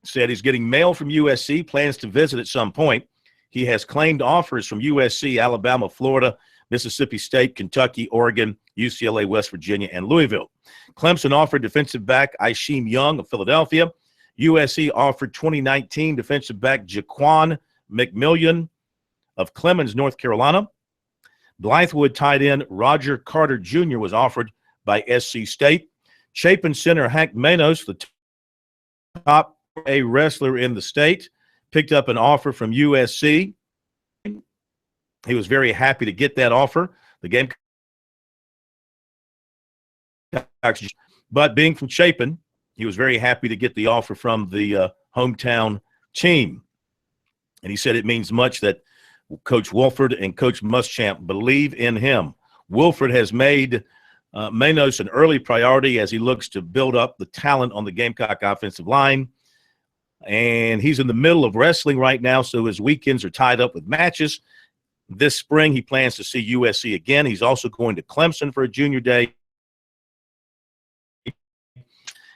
said he's getting mail from USC, plans to visit at some point. He has claimed offers from USC, Alabama, Florida, Mississippi State, Kentucky, Oregon, UCLA, West Virginia, and Louisville. Clemson offered defensive back Isheem Young of Philadelphia. USC offered 2019 defensive back Jaquan McMillian of Clemens, North Carolina. Blythewood tight end Roger Carter Jr. was offered by SC State. Chapin center Hank Manos, the top A wrestler in the state, picked up an offer from USC. He was very happy to get that offer. The Gamecocks, but being from Chapin, he was very happy to get the offer from the hometown team. And he said it means much that Coach Wolford and Coach Muschamp believe in him. Wolford has made Manos an early priority as he looks to build up the talent on the Gamecock offensive line. And he's in the middle of wrestling right now, so his weekends are tied up with matches. This spring, he plans to see USC again. He's also going to Clemson for a junior day.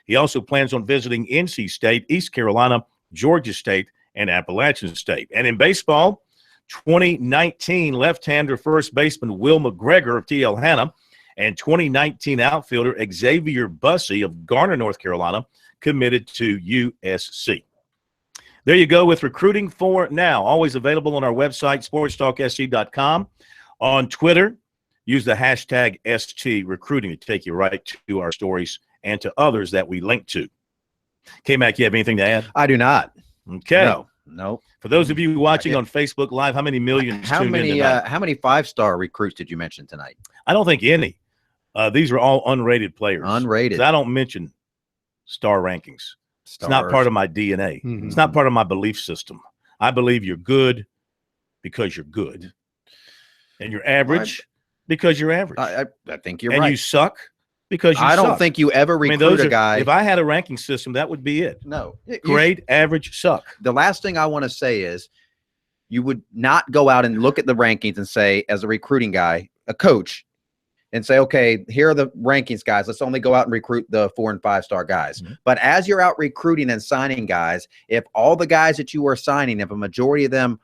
He also plans on visiting NC State, East Carolina, Georgia State, and Appalachian State. And in baseball, 2019 left-hander first baseman Will McGregor of TL Hanna and 2019 outfielder Xavier Bussey of Garner, North Carolina, committed to USC. There you go with recruiting for now. Always available on our website, SportsTalkSC.com. On Twitter, use the hashtag STRecruiting to take you right to our stories and to others that we link to. K-Mac, you have anything to add? I do not. Okay. No. For those of you watching on Facebook Live, how many millions tuned in tonight? How many 5-star recruits did you mention tonight? I don't think any. These are all unrated players. Unrated. I don't mention star rankings. Stars. It's not part of my DNA. Mm-hmm. It's not part of my belief system. I believe you're good because you're good. And you're average because you're average. I think you're right. And you suck because you suck. I don't think you ever recruit a guy. If I had a ranking system, that would be it. No. Grade, average, suck. The last thing I want to say is you would not go out and look at the rankings and say, as a recruiting guy, a coach, and say, okay, here are the rankings, guys. Let's only go out and recruit the 4- and 5-star guys. Mm-hmm. But as you're out recruiting and signing guys, if all the guys that you are signing, if a majority of them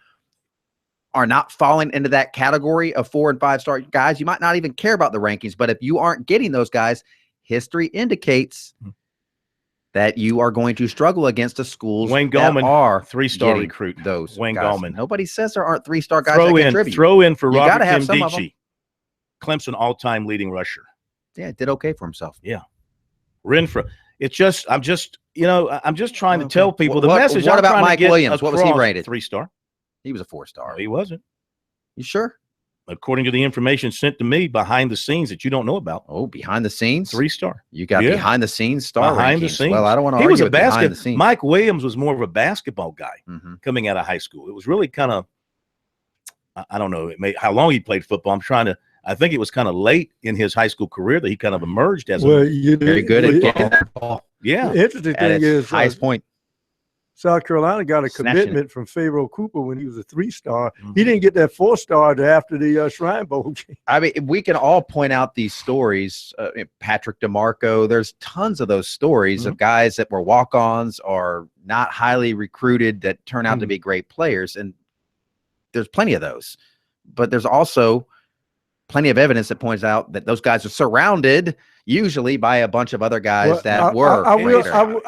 are not falling into that category of 4- and 5-star guys, you might not even care about the rankings. But if you aren't getting those guys, history indicates that you are going to struggle against the schools Wayne Gallman, that are 3-star recruit. Those Wayne guys. Gallman. Nobody says there aren't 3-star guys that contribute. Throw in for Robert Tim Dici. Clemson all-time leading rusher. Yeah, did okay for himself. Yeah. Renfro. It's just, I'm just trying to tell people the message. What about Mike Williams? What was he rated? 3-star. He was a 4-star. No, he wasn't. You sure? According to the information sent to me behind the scenes that you don't know about. Oh, behind the scenes? 3-star. You got behind the scenes star behind rankings. The scenes. Well, I don't want to argue with behind the scenes. Mike Williams was more of a basketball guy coming out of high school. It was really kind of, I don't know how long he played football. I think it was kind of late in his high school career that he kind of emerged as very good at getting that ball. Yeah. The interesting thing is highest point. South Carolina got a commitment from Pharaoh Cooper when he was a 3-star. He didn't get that 4-star after the Shrine Bowl game. I mean, we can all point out these stories. Patrick DeMarco, there's tons of those stories of guys that were walk-ons or not highly recruited that turn out to be great players. And there's plenty of those. But there's also plenty of evidence that points out that those guys are surrounded usually by a bunch of other guys that were. I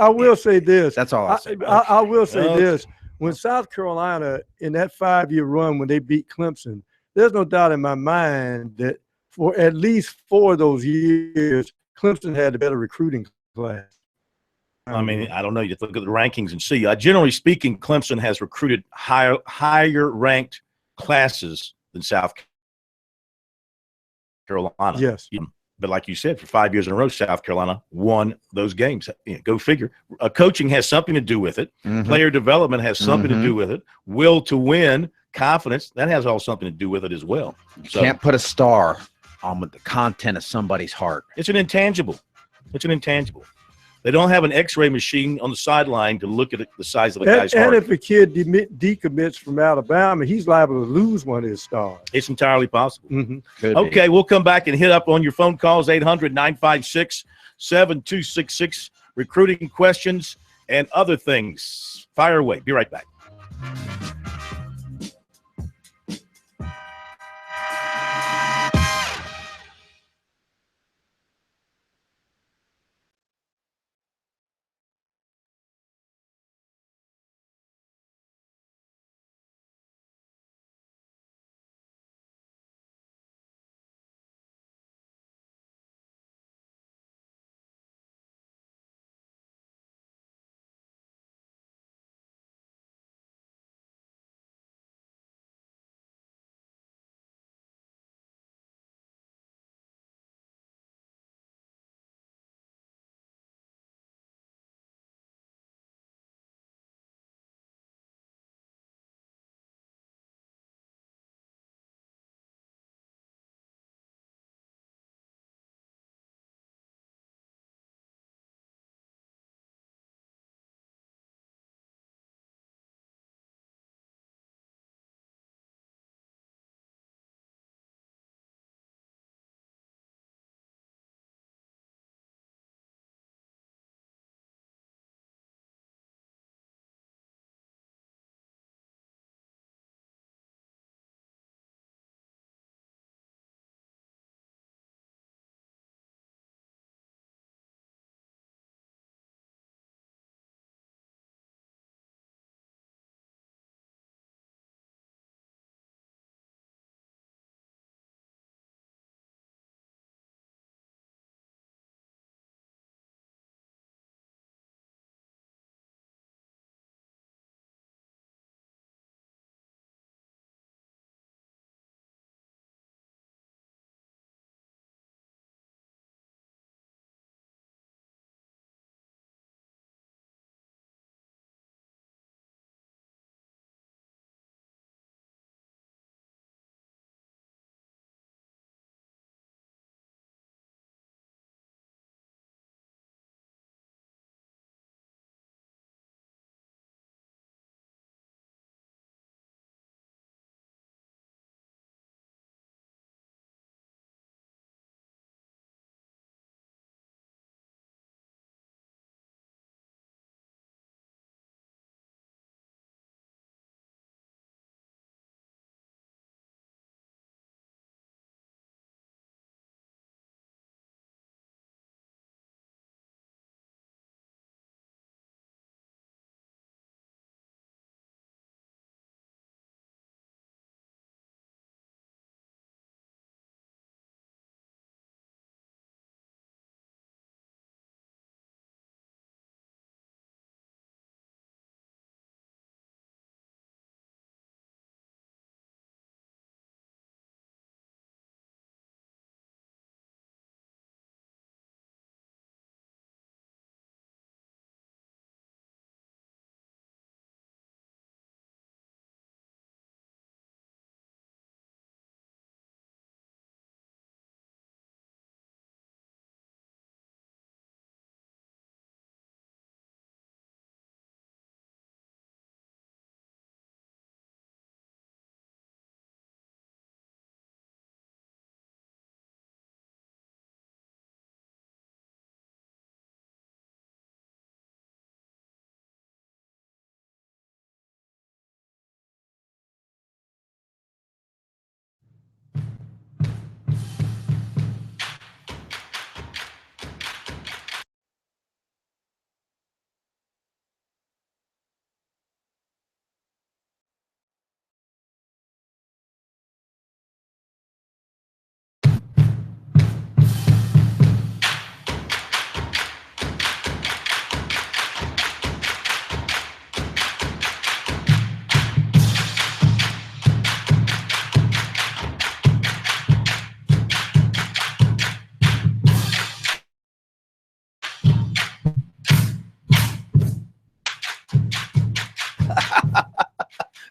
will say this. That's all I'll say. I will say this. When South Carolina, in that 5-year run when they beat Clemson, there's no doubt in my mind that for at least 4 of those years, Clemson had a better recruiting class. I mean, I don't know. You have to look at the rankings and see. Generally speaking, Clemson has recruited higher ranked classes than South Carolina. Yes. But like you said, for 5 years in a row, South Carolina won those games. Go figure. Coaching has something to do with it. Player development has something to do with it. Will to win, confidence, that has all something to do with it as well. You can't put a star on the content of somebody's heart. It's an intangible. It's an intangible. They don't have an X-ray machine on the sideline to look at the size of the guy's heart. And if a kid decommits from Alabama, he's liable to lose one of his stars. It's entirely possible. Okay, we'll come back and hit up on your phone calls, 800-956-7266, recruiting questions and other things. Fire away. Be right back.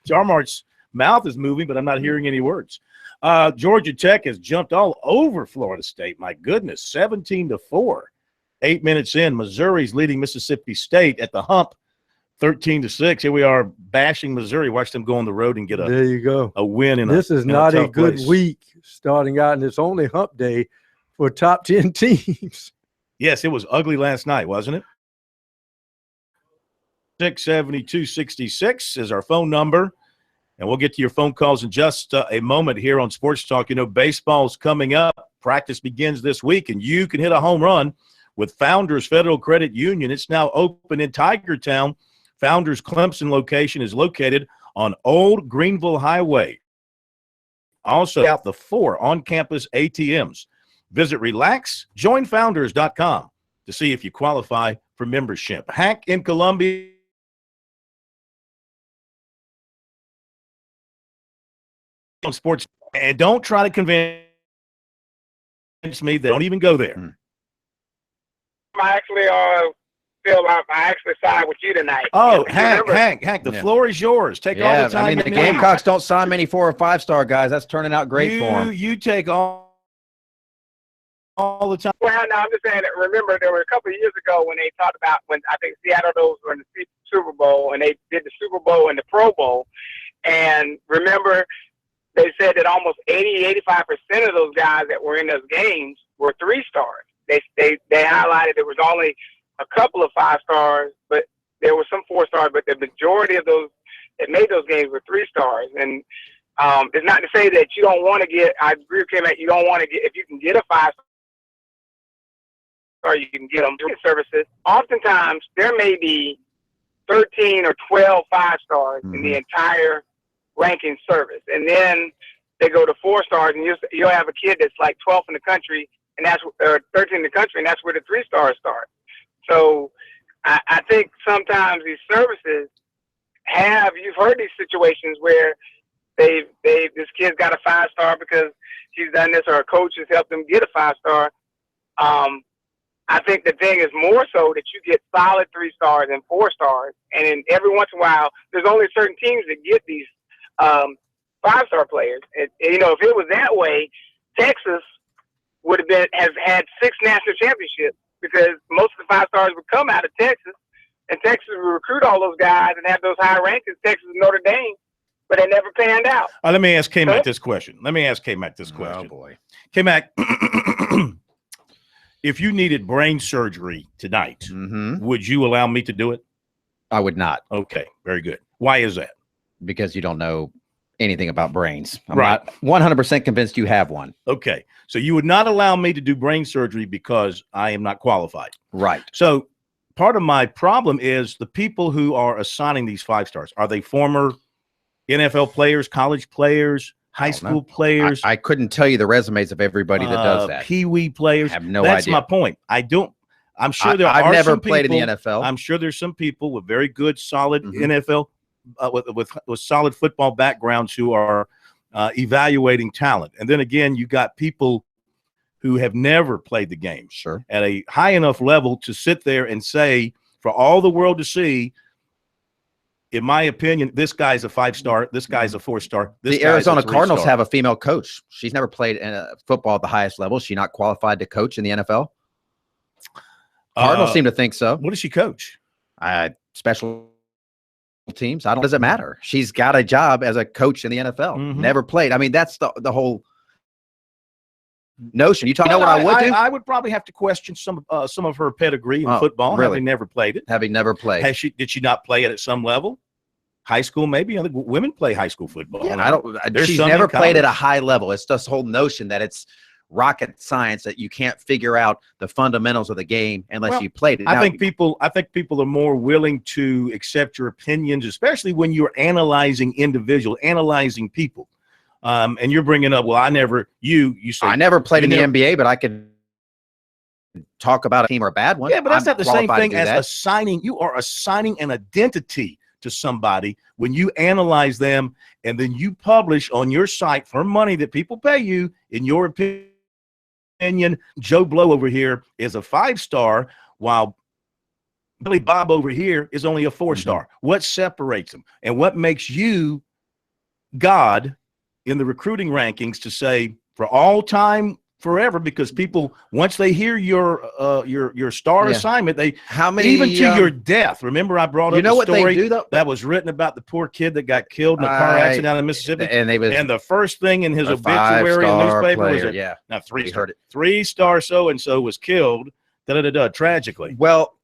Jarmart's mouth is moving, but I'm not hearing any words. Georgia Tech has jumped all over Florida State. My goodness, 17-4. 8 minutes in, Missouri's leading Mississippi State at the hump, 13-6. Here we are bashing Missouri. Watch them go on the road and get there you go. a win. This is not a good place. week starting out, and it's only hump day for top 10 teams. Yes, it was ugly last night, wasn't it? 672-66 is our phone number, and we'll get to your phone calls in just a moment here on Sports Talk. You know, baseball's coming up. Practice begins this week, and you can hit a home run with Founders Federal Credit Union. It's now open in Tigertown. Founders Clemson location is located on Old Greenville Highway. Also out the 4 on-campus ATMs. Visit RelaxJoinFounders.com to see if you qualify for membership. Hank in Columbia. On sports, and don't try to convince me that don't even go there. I actually feel I actually side with you tonight. Oh, Hank, the floor is yours. Take all the time. I mean, the Gamecocks don't sign many 4 or 5 star guys. That's turning out great for them. You take all the time. Well, no, I'm just saying that. Remember, there were a couple of years ago when they talked about when I think Seattle those were in the Super Bowl, and they did the Super Bowl and the Pro Bowl, and remember. They said that almost 80-85% of those guys that were in those games were 3 stars. They highlighted there was only a couple of 5 stars, but there were some 4 stars. But the majority of those that made those games were 3 stars. And it's not to say that you don't want to get. I agree with Kim that you don't want to get if you can get a 5 star, you can get them through services. Oftentimes there may be 13 or 12 5 stars in the entire ranking service, and then they go to 4 stars, and you'll have a kid that's like 12th in the country, and that's 13th in the country, and that's where the 3 stars start. So I think sometimes these services you've heard these situations where this kid's got a 5 star because she's done this, or a coach has helped them get a 5 star. I think the thing is more so that you get solid 3 stars and 4 stars, and then every once in a while, there's only certain teams that get these 5-star players. If it was that way, Texas has had 6 national championships because most of the 5 stars would come out of Texas, and Texas would recruit all those guys and have those high rankings, Texas and Notre Dame, but they never panned out. Let me ask K-Mac this question. Oh, boy. K-Mac, if you needed brain surgery tonight, would you allow me to do it? I would not. Okay, very good. Why is that? Because you don't know anything about brains. I'm right. not 100% convinced you have one. Okay. So you would not allow me to do brain surgery because I am not qualified. Right. So part of my problem is the people who are assigning these 5 stars. Are they former NFL players, college players, high school players? I couldn't tell you the resumes of everybody that does that. Pee-wee players. I have no idea. That's my point. I'm sure there are I've never some played people, in the NFL. I'm sure there's some people with very good, solid NFL with solid football backgrounds who are evaluating talent. And then again, you got people who have never played the game at a high enough level to sit there and say, for all the world to see, in my opinion, this guy's a 5-star, this guy's a 4-star. The Arizona Cardinals have a female coach. She's never played in football at the highest level. Is she not qualified to coach in the NFL? Cardinals seem to think so. What does she coach? Special teams. Does it matter? She's got a job as a coach in the NFL. Never played. I mean, that's the whole notion. You know what I would do? I would probably have to question some of her pedigree in football, having never played it. Having never played. Did she not play it at some level? High school, maybe. Other women play high school football. Yeah, she's never played at a high level. It's this whole notion that it's rocket science, that you can't figure out the fundamentals of the game unless you played it. I think people are more willing to accept your opinions, especially when you're analyzing people. And you're bringing up, well, you say I never played in the NBA, but I could talk about a team or a bad one. Yeah, but that's not the same thing as assigning. You are assigning an identity to somebody when you analyze them and then you publish on your site for money that people pay you, in your opinion, Joe Blow over here is a 5-star, while Billy Bob over here is only a 4-star. What separates them? And what makes you God in the recruiting rankings to say for all time, forever? Because people, once they hear your star assignment, they even to your death. Remember, I brought up a story that was written about the poor kid that got killed in a car accident down in Mississippi, and the first thing in his obituary in the newspaper was that now 3-star so and so was killed. Tragically. Well,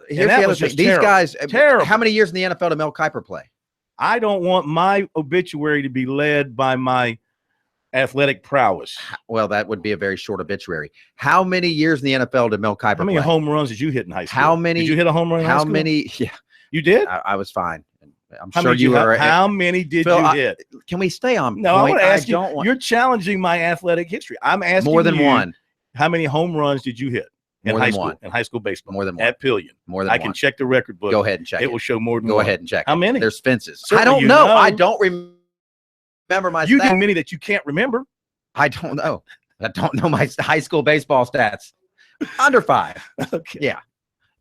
here's the other thing. These guys, terrible. How many years in the NFL did Mel Kiper play? I don't want my obituary to be led by my athletic prowess. Well, that would be a very short obituary. How many years in the NFL did Mel Kiper play? How many home runs did you hit in high school? How many? Did you hit a home run in high school? How many? Yeah. You did? I was fine. I'm how sure you were. How many did Phil, you hit? Can we stay on No, point? I want to ask you. You're challenging my athletic history. I'm asking more than one. How many home runs did you hit in high school? In high school baseball, more than one. At Pillion, more than I one. can check the record book. Go ahead and check. It will show more than Go one. ahead and check. How many? There's fences. Certainly I don't know. I don't remember my. You can many that you can't remember. I don't know. I don't know my high school baseball stats. Under 5. Okay. Yeah.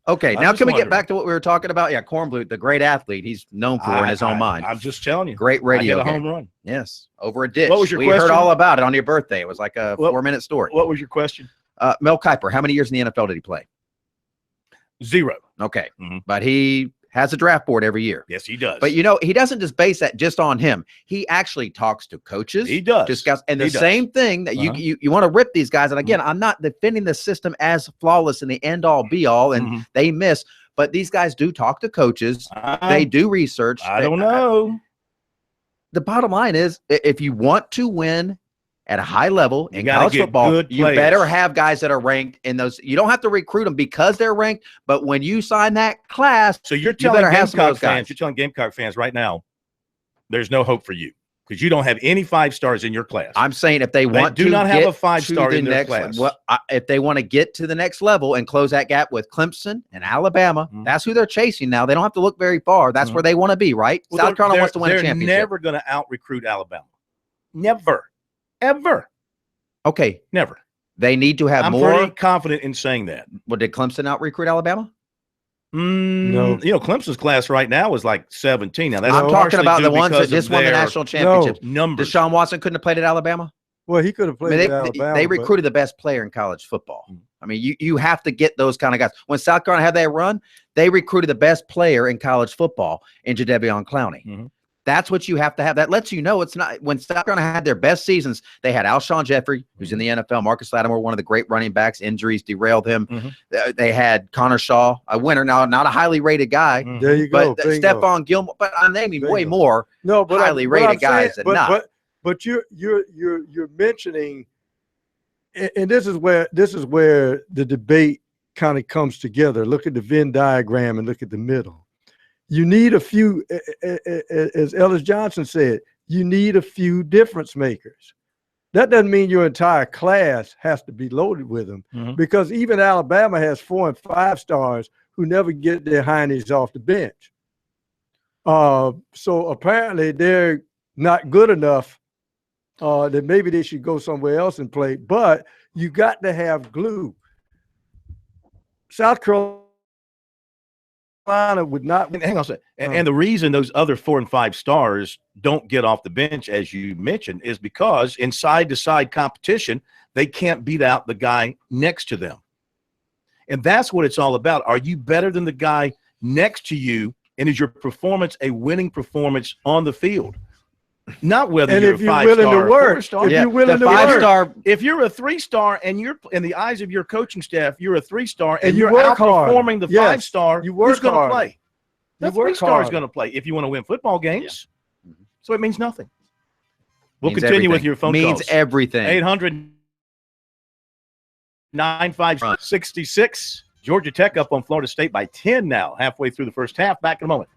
Okay. Now can we get back to what we were talking about? Yeah, Kornblut, the great athlete he's known for in his own mind. I'm just telling you. Great radio. I hit a home run. Yes. Over a ditch. What was your question? We heard all about it on your birthday. It was like a 4-minute story. What was your question? Mel Kiper, how many years in the NFL did he play? 0. Okay. But he has a draft board every year. Yes, he does. But, he doesn't just base that just on him. He actually talks to coaches. He does. Discuss, and the same thing that you want to rip these guys. And again, I'm not defending the system as flawless and the end-all, be-all, and they miss. But these guys do talk to coaches. They do research. I don't know. The bottom line is, if you want to win at a high level in college football, you better have guys that are ranked in those. You don't have to recruit them because they're ranked, but when you sign that class, so you're telling Gamecock fans, you're telling Gamecock fans right now, there's no hope for you because you don't have any 5-stars in your class. I'm saying if they want to not have a 5-star in their class. If they want to get to the next level and close that gap with Clemson and Alabama, that's who they're chasing now. They don't have to look very far. That's where they want to be, right? Well, South Carolina wants to win a championship. They're never going to out-recruit Alabama. Never. Ever. Okay. Never. They need to have more. I'm pretty confident in saying that. Well, did Clemson out-recruit Alabama? No. Clemson's class right now is like 17. Now, that's I'm talking about the ones that just won the national championship. Numbers. Deshaun Watson couldn't have played at Alabama? Well, he could have played at Alabama. They recruited the best player in college football. I mean, you have to get those kind of guys. When South Carolina had that run, they recruited the best player in college football in Jadeveon Clowney. That's what you have to have. That lets you know it's not. When South Carolina had their best seasons, they had Alshon Jeffrey, who's in the NFL, Marcus Lattimore, one of the great running backs. Injuries derailed him. They had Connor Shaw, a winner now, not a highly rated guy. There you go. But Stephon Gilmore. But I'm naming way more highly rated guys than not. But you're mentioning, and this is where the debate kind of comes together. Look at the Venn diagram and look at the middle. You need a few, as Ellis Johnson said, you need a few difference makers. That doesn't mean your entire class has to be loaded with them, because even Alabama has 4 and 5 stars who never get their hindies off the bench. So apparently they're not good enough that maybe they should go somewhere else and play. But you got to have glue. South Carolina would not. Hang on a second. And the reason those other 4 and 5 stars don't get off the bench, as you mentioned, is because in side-to-side competition, they can't beat out the guy next to them. And that's what it's all about. Are you better than the guy next to you? And is your performance a winning performance on the field? Not whether you're a 5-star or 4-star. If you're willing to work. If you're a 3-star and you're in the eyes of your coaching staff, you're a 3-star and you're work outperforming the 5-star, who's going to play? The 3-star is going to play if you want to win football games. So it means nothing. We'll continue with your phone calls. Means everything. 800-956-66. Georgia Tech up on Florida State by 10 now, halfway through the first half. Back in a moment.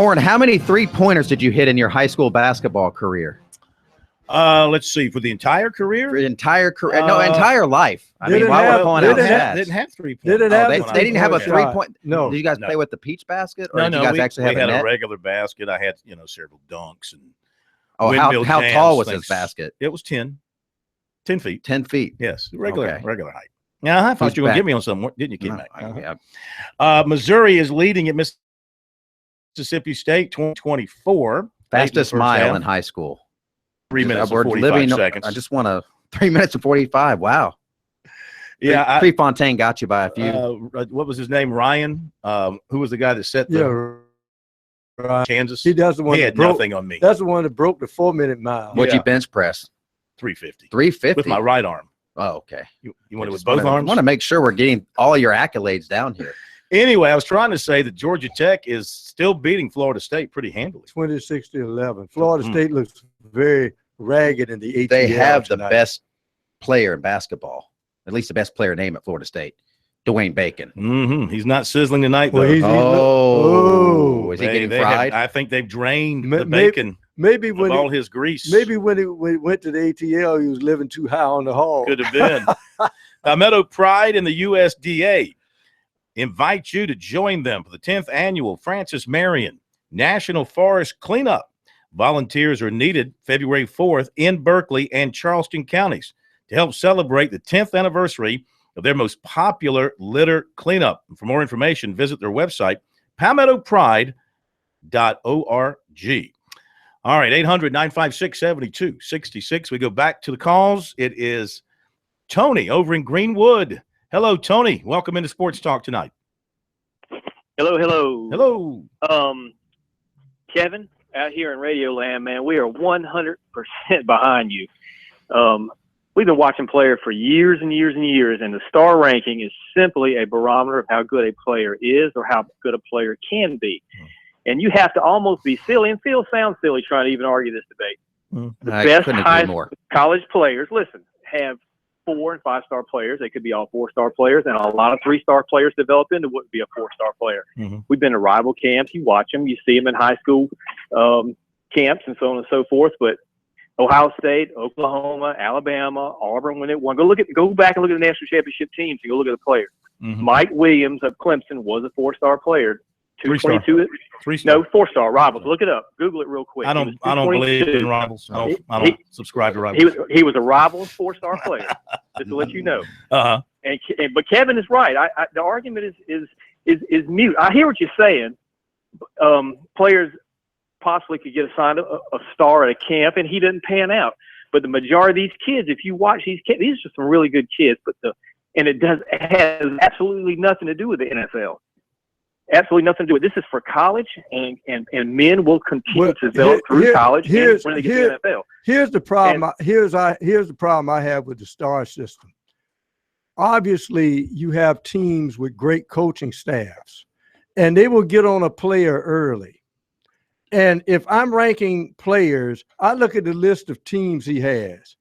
Corn, how many three-pointers did you hit in your high school basketball career? Let's see, for the entire career? For your entire career? No, entire life. I mean, Didn't while we're have- calling out stats. Didn't have 3 Did it points. have They the didn't have a three-point shot? three-point. No. Did you guys No. play with the peach basket, or No, did you no, guys actually have we a had net? a regular basket. I had, several dunks and Oh, windmill how jams, tall was things. this basket? It was 10 feet. 10 feet. Yes, regular Okay. height. Yeah, I thought Who's you were going back? to get me on something, didn't you, Kid No, Mac? yeah. Missouri is leading at Mississippi State 2024. Fastest First mile half. in high school. 3 minutes We're and 45 living- seconds. I just want to 3 minutes and 45. Wow. Yeah, Prefontaine got you by a few. what was his name? Ryan. Who was the guy that set the Right. Kansas? He does the one He that had broke. nothing on me. That's the one that broke the 4-minute mile. What'd yeah. you bench press? 350 350 with my right arm. Oh, okay. You want it with both arms? I want to make sure we're getting all your accolades down here. Anyway, I was trying to say that Georgia Tech is still beating Florida State pretty handily. 26-11. Florida State looks very ragged in the ATL. They have the tonight. best player in basketball, at least the best player name at Florida State, Dwayne Bacon. Mm-hmm. He's not sizzling tonight, though. Well, Is he getting They fried? I think they've drained Ma- the may- bacon maybe of when all his grease. maybe when he went to the ATL, he was living too high on the hog. Could have been. Palmetto Pride and the USDA invite you to join them for the 10th annual Francis Marion National Forest Cleanup. Volunteers are needed February 4th in Berkeley and Charleston counties to help celebrate the 10th anniversary of their most popular litter cleanup. For more information, visit their website, palmettopride.org. All right, 800-956-7266. We go back to the calls. It is Tony over in Greenwood. Hello, Tony. Welcome into Sports Talk tonight. Hello. Hello. Kevin, out here in Radio Land, man, we are 100% behind you. We've been watching players for years and years and years, and the star ranking is simply a barometer of how good a player is or how good a player can be. And you have to almost be silly, and Phil sounds silly trying to even argue this debate. The I best couldn't agree high more. college players, listen, have 4- and 5-star players. They could be all 4-star players, and a lot of 3-star players develop into what would be a 4-star player. Mhm. We've been to rival camps. You watch them. You see them in high school camps and so on and so forth. But Ohio State, Oklahoma, Alabama, Auburn, when they won. Go back and look at the national championship teams and go look at the players. Mhm. Mike Williams of Clemson was a 4-star player. 222. 3-star. No, 4-star rivals. Look it up. Google it real quick. I don't believe in rivals. I don't subscribe to rivals. He was a rival 4-star player. Just to let you know. Uh-huh. But Kevin is right. The argument is mute. I hear what you're saying. Players possibly could get assigned a star at a camp, and he didn't pan out. But the majority of these kids, if you watch these kids, these are some really good kids. And it has absolutely nothing to do with the NFL. Absolutely nothing to do with it. This is for college, and men will continue to develop through college and when they get to the NFL. Here's the problem. Here's the problem I have with the star system. Obviously, you have teams with great coaching staffs, and they will get on a player early. And if I'm ranking players, I look at the list of teams he has.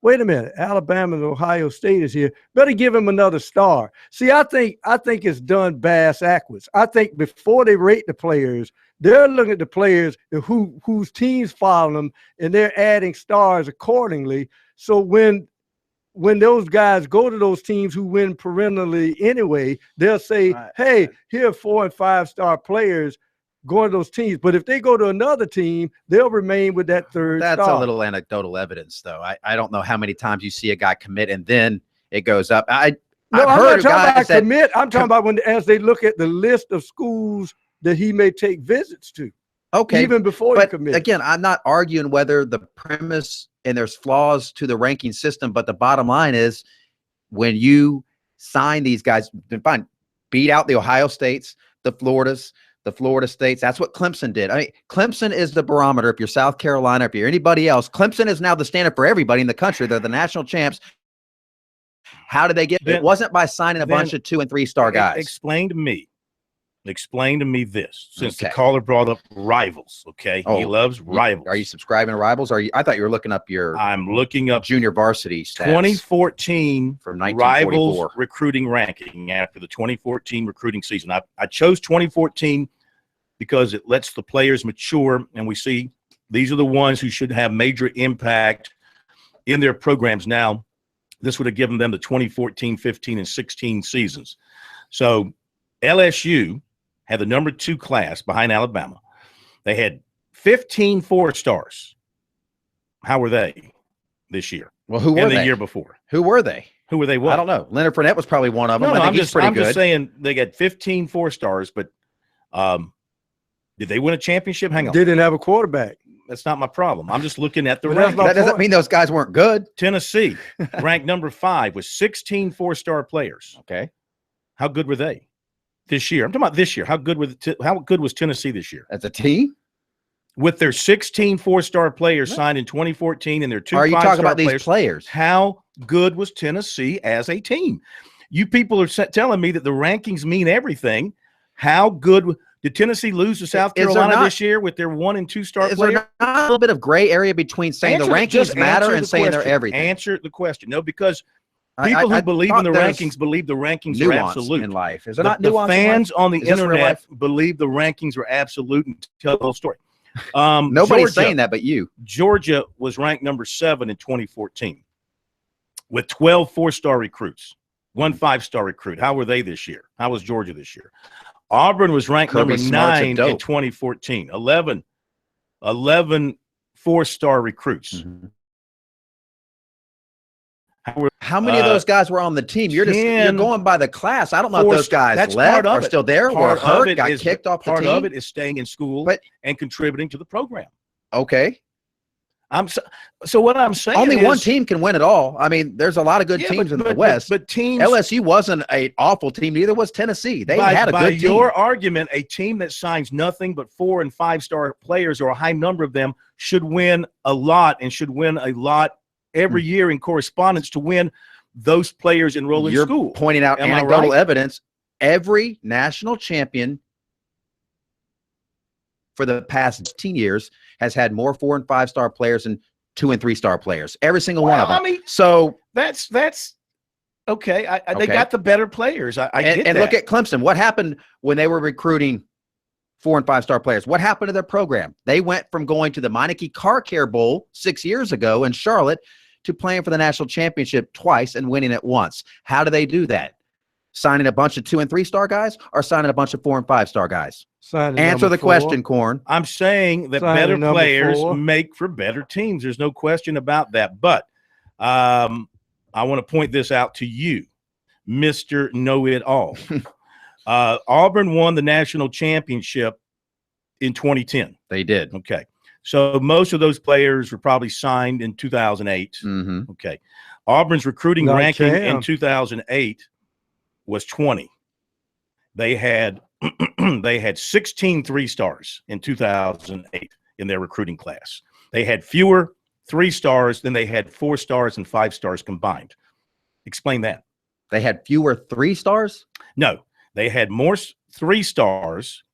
Wait a minute, Alabama and Ohio State is here. Better give him another star. See, I think it's done bass backwards. I think before they rate the players, they're looking at the players whose teams follow them, and they're adding stars accordingly. So when those guys go to those teams who win perennially anyway, they'll say, hey, here are 4- and 5-star players going to those teams. But if they go to another team, they'll remain with that third That's star. a little anecdotal evidence, though. I don't know how many times you see a guy commit and then it goes up. I've I'm heard not of talking about guys that commit. I'm talking about as they look at the list of schools that he may take visits to. Okay, even before but you commit. Again, I'm not arguing whether the premise and there's flaws to the ranking system, but the bottom line is when you sign these guys, then fine, beat out the Ohio States, the Floridas, the Florida States. That's what Clemson did. I mean, Clemson is the barometer. If you're South Carolina, if you're anybody else, Clemson is now the standard for everybody in the country. They're the national champs. How did they get? It wasn't by signing a bunch of 2- and 3-star guys. Explain to me this, since the caller brought up rivals. Okay, he loves rivals. Are you subscribing to rivals? I thought you were looking up your. I'm looking up junior varsity stats. 2014 from 1944 rivals recruiting ranking after the 2014 recruiting season. I chose 2014 because it lets the players mature, and we see these are the ones who should have major impact in their programs now. This would have given them the 2014, 15, and 16 seasons. So LSU had the number 2 class behind Alabama. They had 15 4-stars. How were they this year? Well, who were and they? the year before? Who were they? Who were they? What? I don't know. Leonard Fournette was probably one of them. No, I think he's pretty good. I'm just saying they got 15 4-stars, but did they win a championship? Hang on. Didn't have a quarterback. That's not my problem. I'm just looking at the But that's rankings. my That doesn't point. mean those guys weren't good. Tennessee ranked number 5 with 16 4-star players. Okay. How good were they this year? I'm talking about this year. How good was Tennessee this year? As a team? With their 16 4-star players signed in 2014 and their 2 Are you 5-star talking about these players? How good was Tennessee as a team? You people are telling me that the rankings mean everything. How good did Tennessee lose to South Is there Carolina not- this year with their 1 and 2-star Is players? there not a little bit of gray area between saying the rankings Just matter answer and the saying they're question. everything? Answer the question. No, because I- people I who believe in thought the there's rankings believe the rankings are nuance absolute. in life. Is there The not nuance in life? fans on the Is this real internet life? believe the rankings are absolute and tell the whole story. Nobody's Georgia, saying that but you. Georgia was ranked number 7 in 2014 with 12 4-star recruits, 1 5-star recruit. How were they this year? How was Georgia this year? Auburn was ranked Kirby number Smart's a 9 in dope. 2014, 11 4-star recruits. Mm-hmm. How many of those guys were on the team? You're 10 going by the class. I don't know if those guys that's left part of are it. still there, were Part of hurt, it got is- kicked off the Part team. of it is staying in school and contributing to the program. Okay. So what I'm saying Only is, one team can win it all. I mean, there's a lot of good teams in the West. But teams, LSU wasn't an awful team. Neither was Tennessee. They by, had a by good team. your argument, a team that signs nothing but 4 and 5-star players, or a high number of them, should win a lot and should win a lot every year in correspondence to win those players enroll in You're school. pointing out Am I anecdotal right? evidence. Every national champion for the past 10 years has had more 4 and 5-star players than 2 and 3-star players. Every single one of them. I mean, so that's okay. They Okay. got the better players. I get and that. look at Clemson. What happened when they were recruiting 4 and 5-star players? What happened to their program? They went from going to the Meineke Car Care Bowl 6 years ago in Charlotte to playing for the national championship twice and winning it once. How do they do that? Signing a bunch of 2 and 3-star guys or signing a bunch of 4 and 5-star guys? Answer the question, Corn. I'm saying that Signing better number players 4. make for better teams. There's no question about that. But I want to point this out to you, Mr. Know-It-All. Auburn won the national championship in 2010. They did. Okay. So most of those players were probably signed in 2008. Mm-hmm. Okay. Auburn's recruiting Not ranking Cam. in 2008 was 20. They had 16 3-stars in 2008 in their recruiting class. They had fewer 3-stars than they had 4-stars and 5-stars combined. Explain that. They had fewer 3-stars? No, they had more 3-stars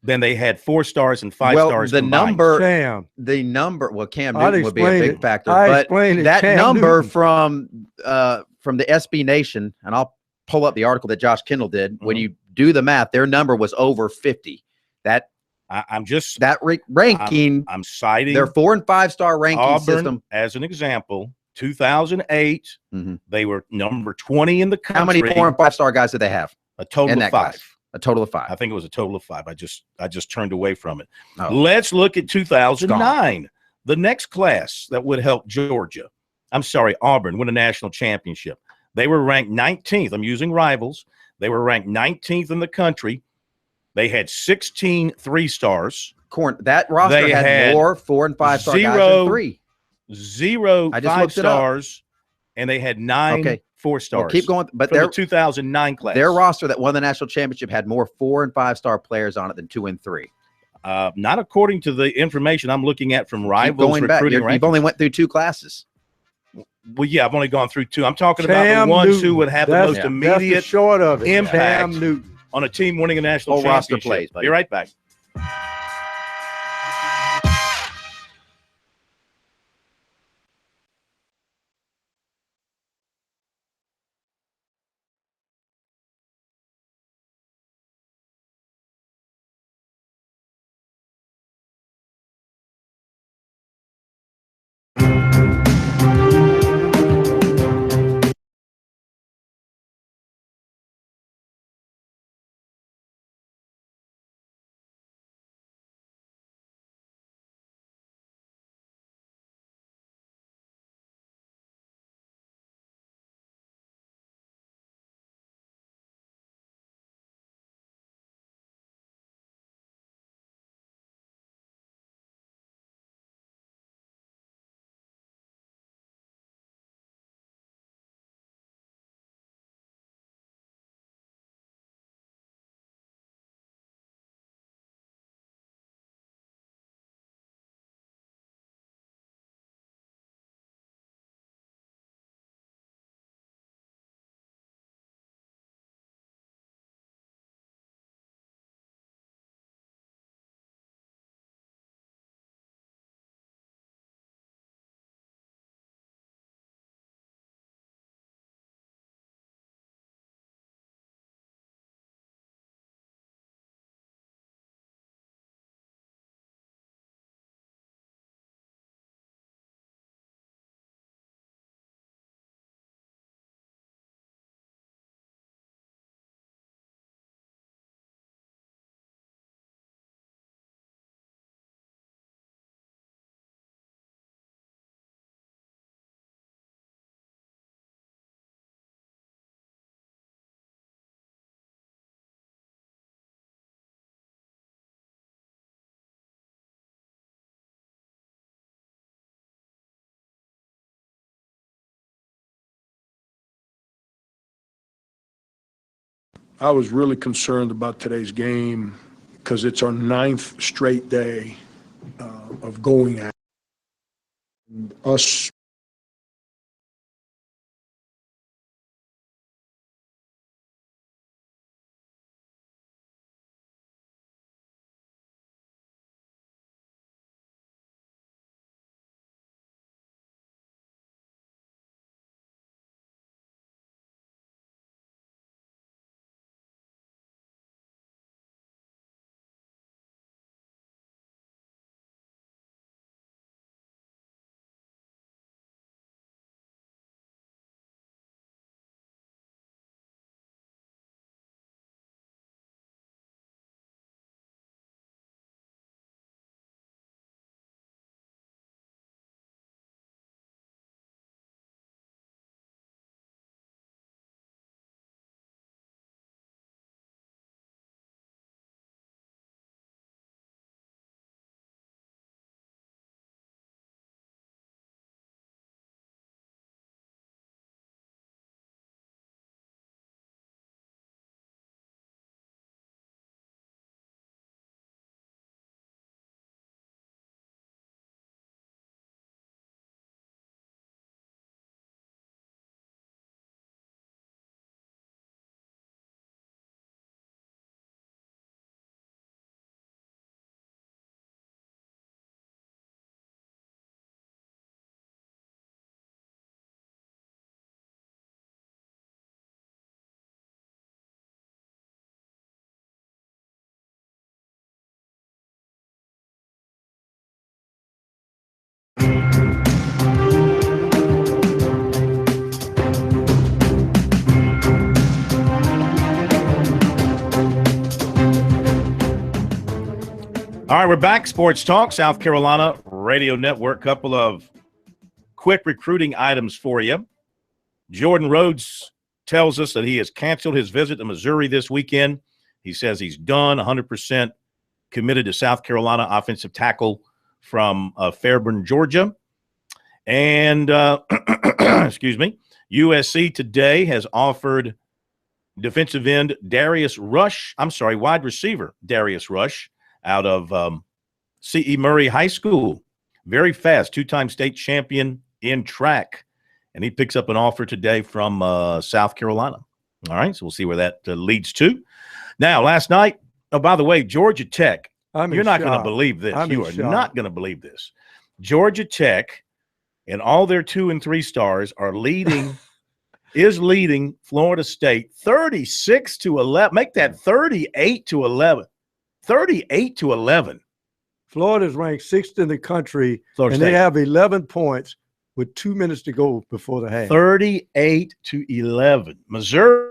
than they had 4-stars and 5-stars the combined. Cam. The number, well, Cam I'd Newton would be a explain big it. factor. I But explained it, that Cam number Newton. from the SB Nation, and I'll pull up the article that Josh Kendall did. When Mhm. you do the math, their number was over 50. That I'm just ranking, I'm citing their 4 and 5-star ranking Auburn system. as an example. 2008, Mhm. they were number 20 in the country. How many 4 and 5-star guys did they have? A total in of that 5. class? A total of 5. I think it was a total of 5. I just turned away from it. Oh. Let's look at 2009. The next class that would help Georgia. I'm sorry, Auburn win a national championship. They were ranked 19th. I'm using rivals. They were ranked 19th in the country. They had 16 3-stars. Corn, that roster They had had more 4 and 5-star guys zero- than 3. 0 I just looked it up. 5-stars, and they had 9 Okay. 4-stars. Well, keep going. But for the 2009 class. their roster that won the national championship had more 4 and 5-star players on it than 2 and 3. Not according to the information I'm looking at from Keep rivals going back. recruiting You've rankings. only went through 2 classes. Well, yeah, I've only gone through 2. I'm talking about Cam the ones Newton. who would have the That's- most That's the immediate short of it. impact Cam Newton. on a team winning a national Whole roster championship. plays, buddy. Be right back. I was really concerned about today's game because it's our 9th straight day of going at it. And us. All right, we're back. Sports Talk, South Carolina Radio Network. Couple of quick recruiting items for you. Jordan Rhodes tells us that he has canceled his visit to Missouri this weekend. He says he's done, 100% committed to South Carolina, offensive tackle from Fairburn, Georgia. And, excuse me, USC today has offered defensive end wide receiver Darius Rush out of C.E. Murray High School. Very fast, 2-time state champion in track. And he picks up an offer today from South Carolina. All right, so we'll see where that leads to. Now, last night, oh, by the way, Georgia Tech. You're not going to believe this. You are not going to believe this. Georgia Tech and all their 2 and 3 stars are leading Florida State 36-11. Make that 38-11. 38-11. Florida's ranked 6th in the country, Florida and State. they have 11 points with 2 minutes to go before the half. 38-11. Missouri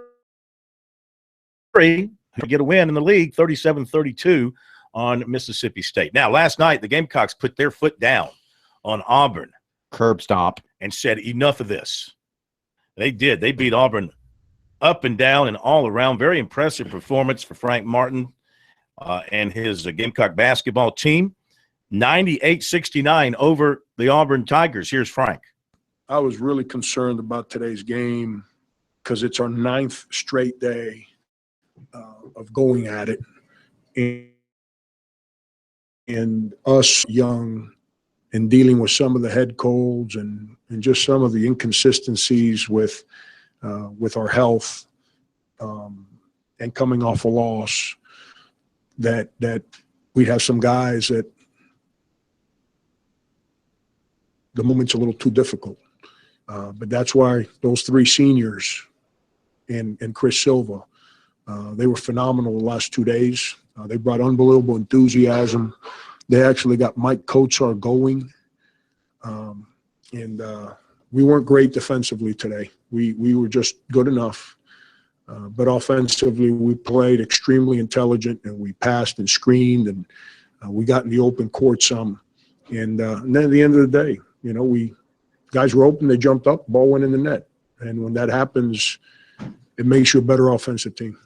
get a win in the league, 37-32 on Mississippi State. Now, last night, the Gamecocks put their foot down on Auburn. Curb stomp. And said, enough of this. They did. They beat Auburn up and down and all around. Very impressive performance for Frank Martin and his Gamecock basketball team. 98-69 over the Auburn Tigers. Here's Frank. I was really concerned about today's game because it's our 9th straight day of going at it. And us young and dealing with some of the head colds and just some of the inconsistencies with our health and coming off a loss, that we have some guys that the moment's a little too difficult. But that's why those 3 seniors and Chris Silva, they were phenomenal the last 2 days. They brought unbelievable enthusiasm. They actually got Mike Kotsar going. And we weren't great defensively today. We were just good enough. But offensively, we played extremely intelligent, and we passed and screened, and we got in the open court some. And then at the end of the day, guys were open, they jumped up, ball went in the net. And when that happens, it makes you a better offensive team.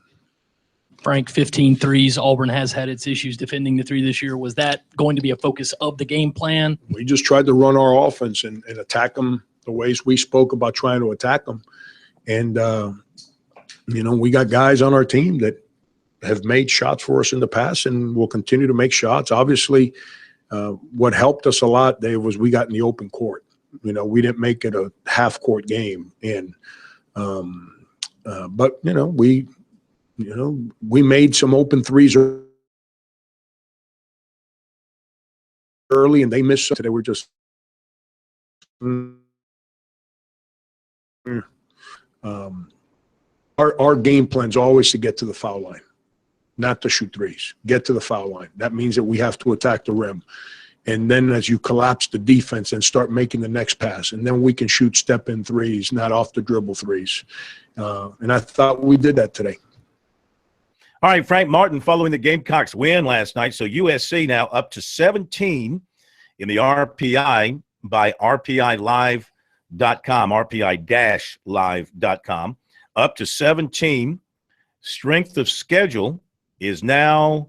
Frank, 15 threes. Auburn has had its issues defending the 3 this year. Was that going to be a focus of the game plan? We just tried to run our offense and attack them the ways we spoke about trying to attack them. And we got guys on our team that have made shots for us in the past and will continue to make shots. Obviously, what helped us a lot, Dave, was we got in the open court. We didn't make it a half-court game. And but we made some open threes early, and they missed some. They were just our game plan is always to get to the foul line, not to shoot threes. Get to the foul line. That means that we have to attack the rim. And then as you collapse the defense and start making the next pass, and then we can shoot step-in threes, not off the dribble threes. And I thought we did that today. All right, Frank Martin, following the Gamecocks win last night, so USC now up to 17 in the RPI by RPILive.com, RPI-live.com, up to 17. Strength of schedule is now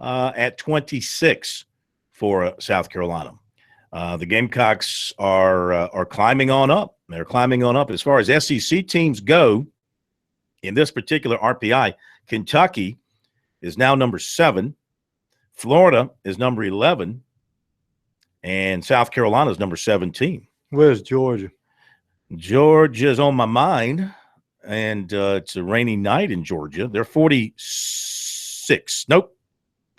at 26 for South Carolina. The Gamecocks are climbing on up. They're climbing on up. As far as SEC teams go, in this particular RPI, Kentucky is now number 7. Florida is number 11. And South Carolina is number 17. Where's Georgia? Georgia's on my mind. And it's a rainy night in Georgia. They're 46. Nope,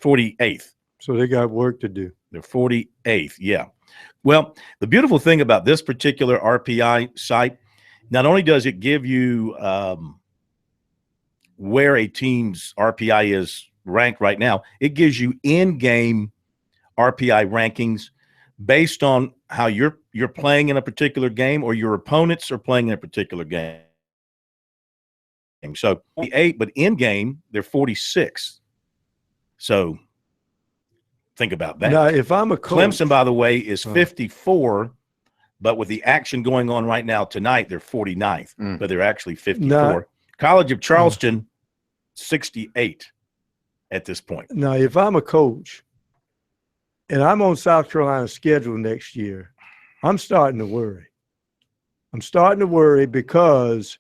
48th. So they got work to do. They're 48th, yeah. Well, the beautiful thing about this particular RPI site, not only does it give you where a team's RPI is ranked right now, it gives you in-game RPI rankings based on how you're playing in a particular game or your opponents are playing in a particular game. So 48, but in-game, they're 46. So think about that. Now, if I'm a coach, Clemson, by the way, is 54, but with the action going on right now tonight, they're 49th, but they're actually 54. Now, College of Charleston, 68 at this point. Now, if I'm a coach and I'm on South Carolina's schedule next year, I'm starting to worry. I'm starting to worry because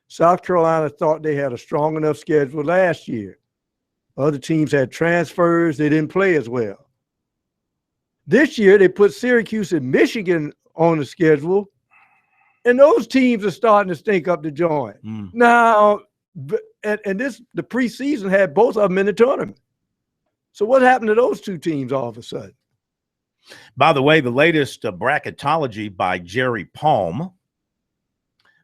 South Carolina thought they had a strong enough schedule last year. Other teams had transfers. They didn't play as well. This year, they put Syracuse and Michigan on the schedule, and those teams are starting to stink up the joint. Now, and the preseason had both of them in the tournament. So what happened to those two teams all of a sudden? By the way, the latest bracketology by Jerry Palm.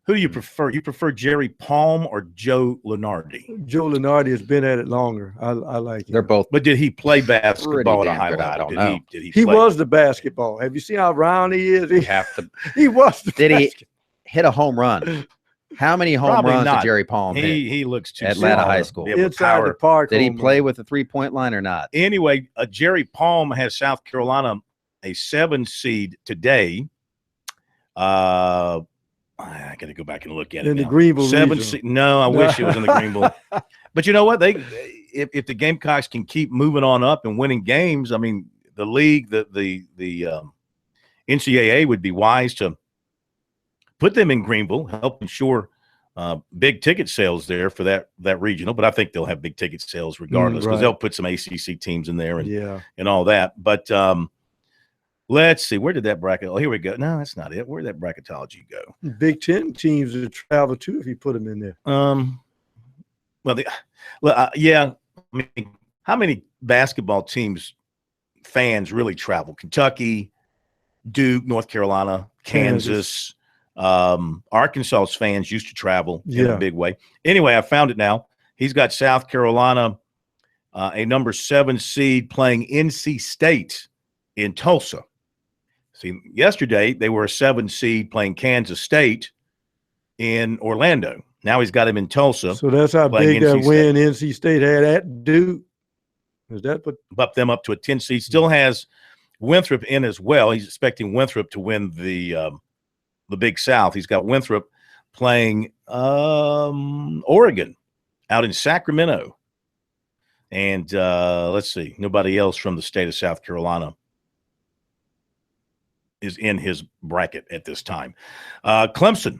Who do you prefer? You prefer Jerry Palm or Joe Lunardi? Joe Lunardi has been at it longer. I like him. They're both. But did he play basketball at a high level? I don't know. He was the basketball. Have you seen how round he is? He was the Did basket. he hit a home run? How many home Probably runs not. did Jerry Palm hit? He looks too Atlanta small High to School. be able to Inside power. the park. Did he home play run. with the three-point line or not? Anyway, Jerry Palm has South Carolina a 7 seed today. I got to go back and look at it. In the now. Greenville 7 region. seed. No, I wish it was in the Greenville. But you know what? If the Gamecocks can keep moving on up and winning games, I mean, the league, the NCAA would be wise to put them in Greenville, help ensure big ticket sales there for that regional. But I think they'll have big ticket sales regardless because they'll put some ACC teams in there and all that. But let's see. Where did that bracket? Oh, here we go. No, that's not it. Where did that bracketology go? Big Ten teams would travel too if you put them in there. Yeah. I mean, how many basketball teams fans really travel? Kentucky, Duke, North Carolina, Kansas. Arkansas's fans used to travel in a big way. Anyway, I found it now. He's got South Carolina, a number 7 seed, playing NC State in Tulsa. See, yesterday they were a 7 seed playing Kansas State in Orlando. Now he's got him in Tulsa. So that's how big that win NC State had at Duke. Is that what bumped them up to a 10 seed? Still has Winthrop in as well. He's expecting Winthrop to win the Big South. He's got Winthrop playing Oregon out in Sacramento. And let's see, nobody else from the state of South Carolina is in his bracket at this time. Clemson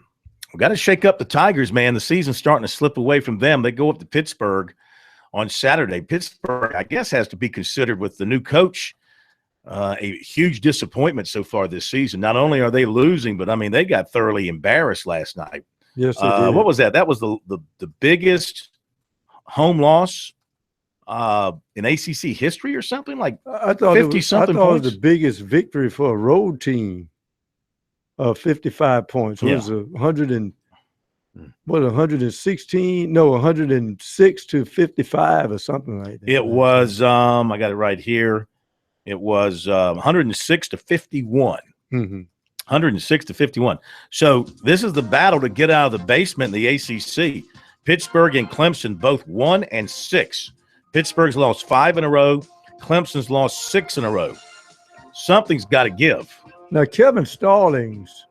We got to shake up the Tigers, man. The season's starting to slip away from them. They go up to Pittsburgh on Saturday. Pittsburgh, I guess, has to be considered with the new coach a huge disappointment so far this season. Not only are they losing, but, I mean, they got thoroughly embarrassed last night. Yes, they did. What was that? That was the biggest home loss in ACC history or something, like I thought 50-something it was points. the biggest victory for a road team. 55 points. It was 116? No, 106 to 55 or something like that. It was, I got it right here. It was 106 to 51. 106 to 51. So this is the battle to get out of the basement in the ACC. Pittsburgh and Clemson both 1-6. Pittsburgh's lost 5 in a row. Clemson's lost 6 in a row. Something's got to give. Now, Kevin Stallings,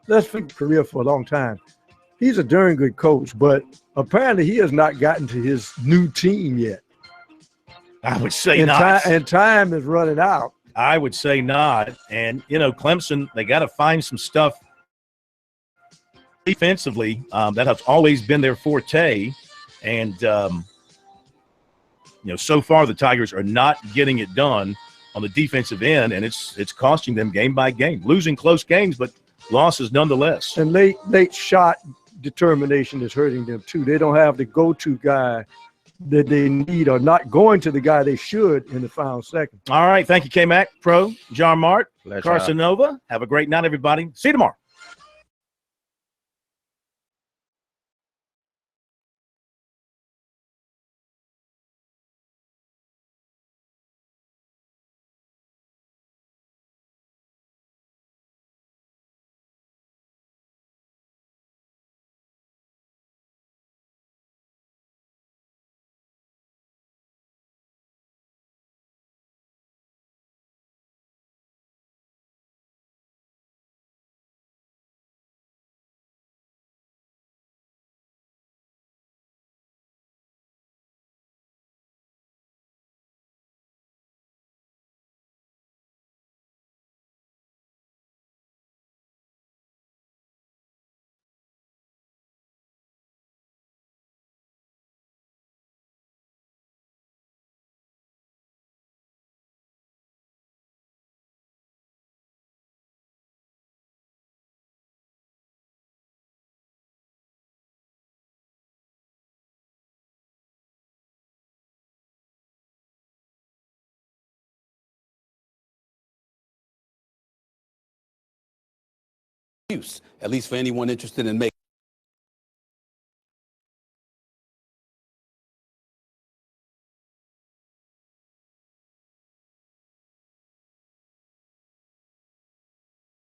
that's been career for a long time. He's a darn good coach, but apparently he has not gotten to his new team yet. I would say not. And time is running out. I would say not. And, Clemson, they got to find some stuff defensively. That has always been their forte. And, so far the Tigers are not getting it done on the defensive end, and it's costing them game by game. Losing close games, but losses nonetheless. And late shot determination is hurting them, too. They don't have the go-to guy that they need, or not going to the guy they should in the final second. All right. Thank you, K-Mac, Pro, John Mart, Pleasure. Carson Nova. Have a great night, everybody. See you tomorrow. At least for anyone interested in making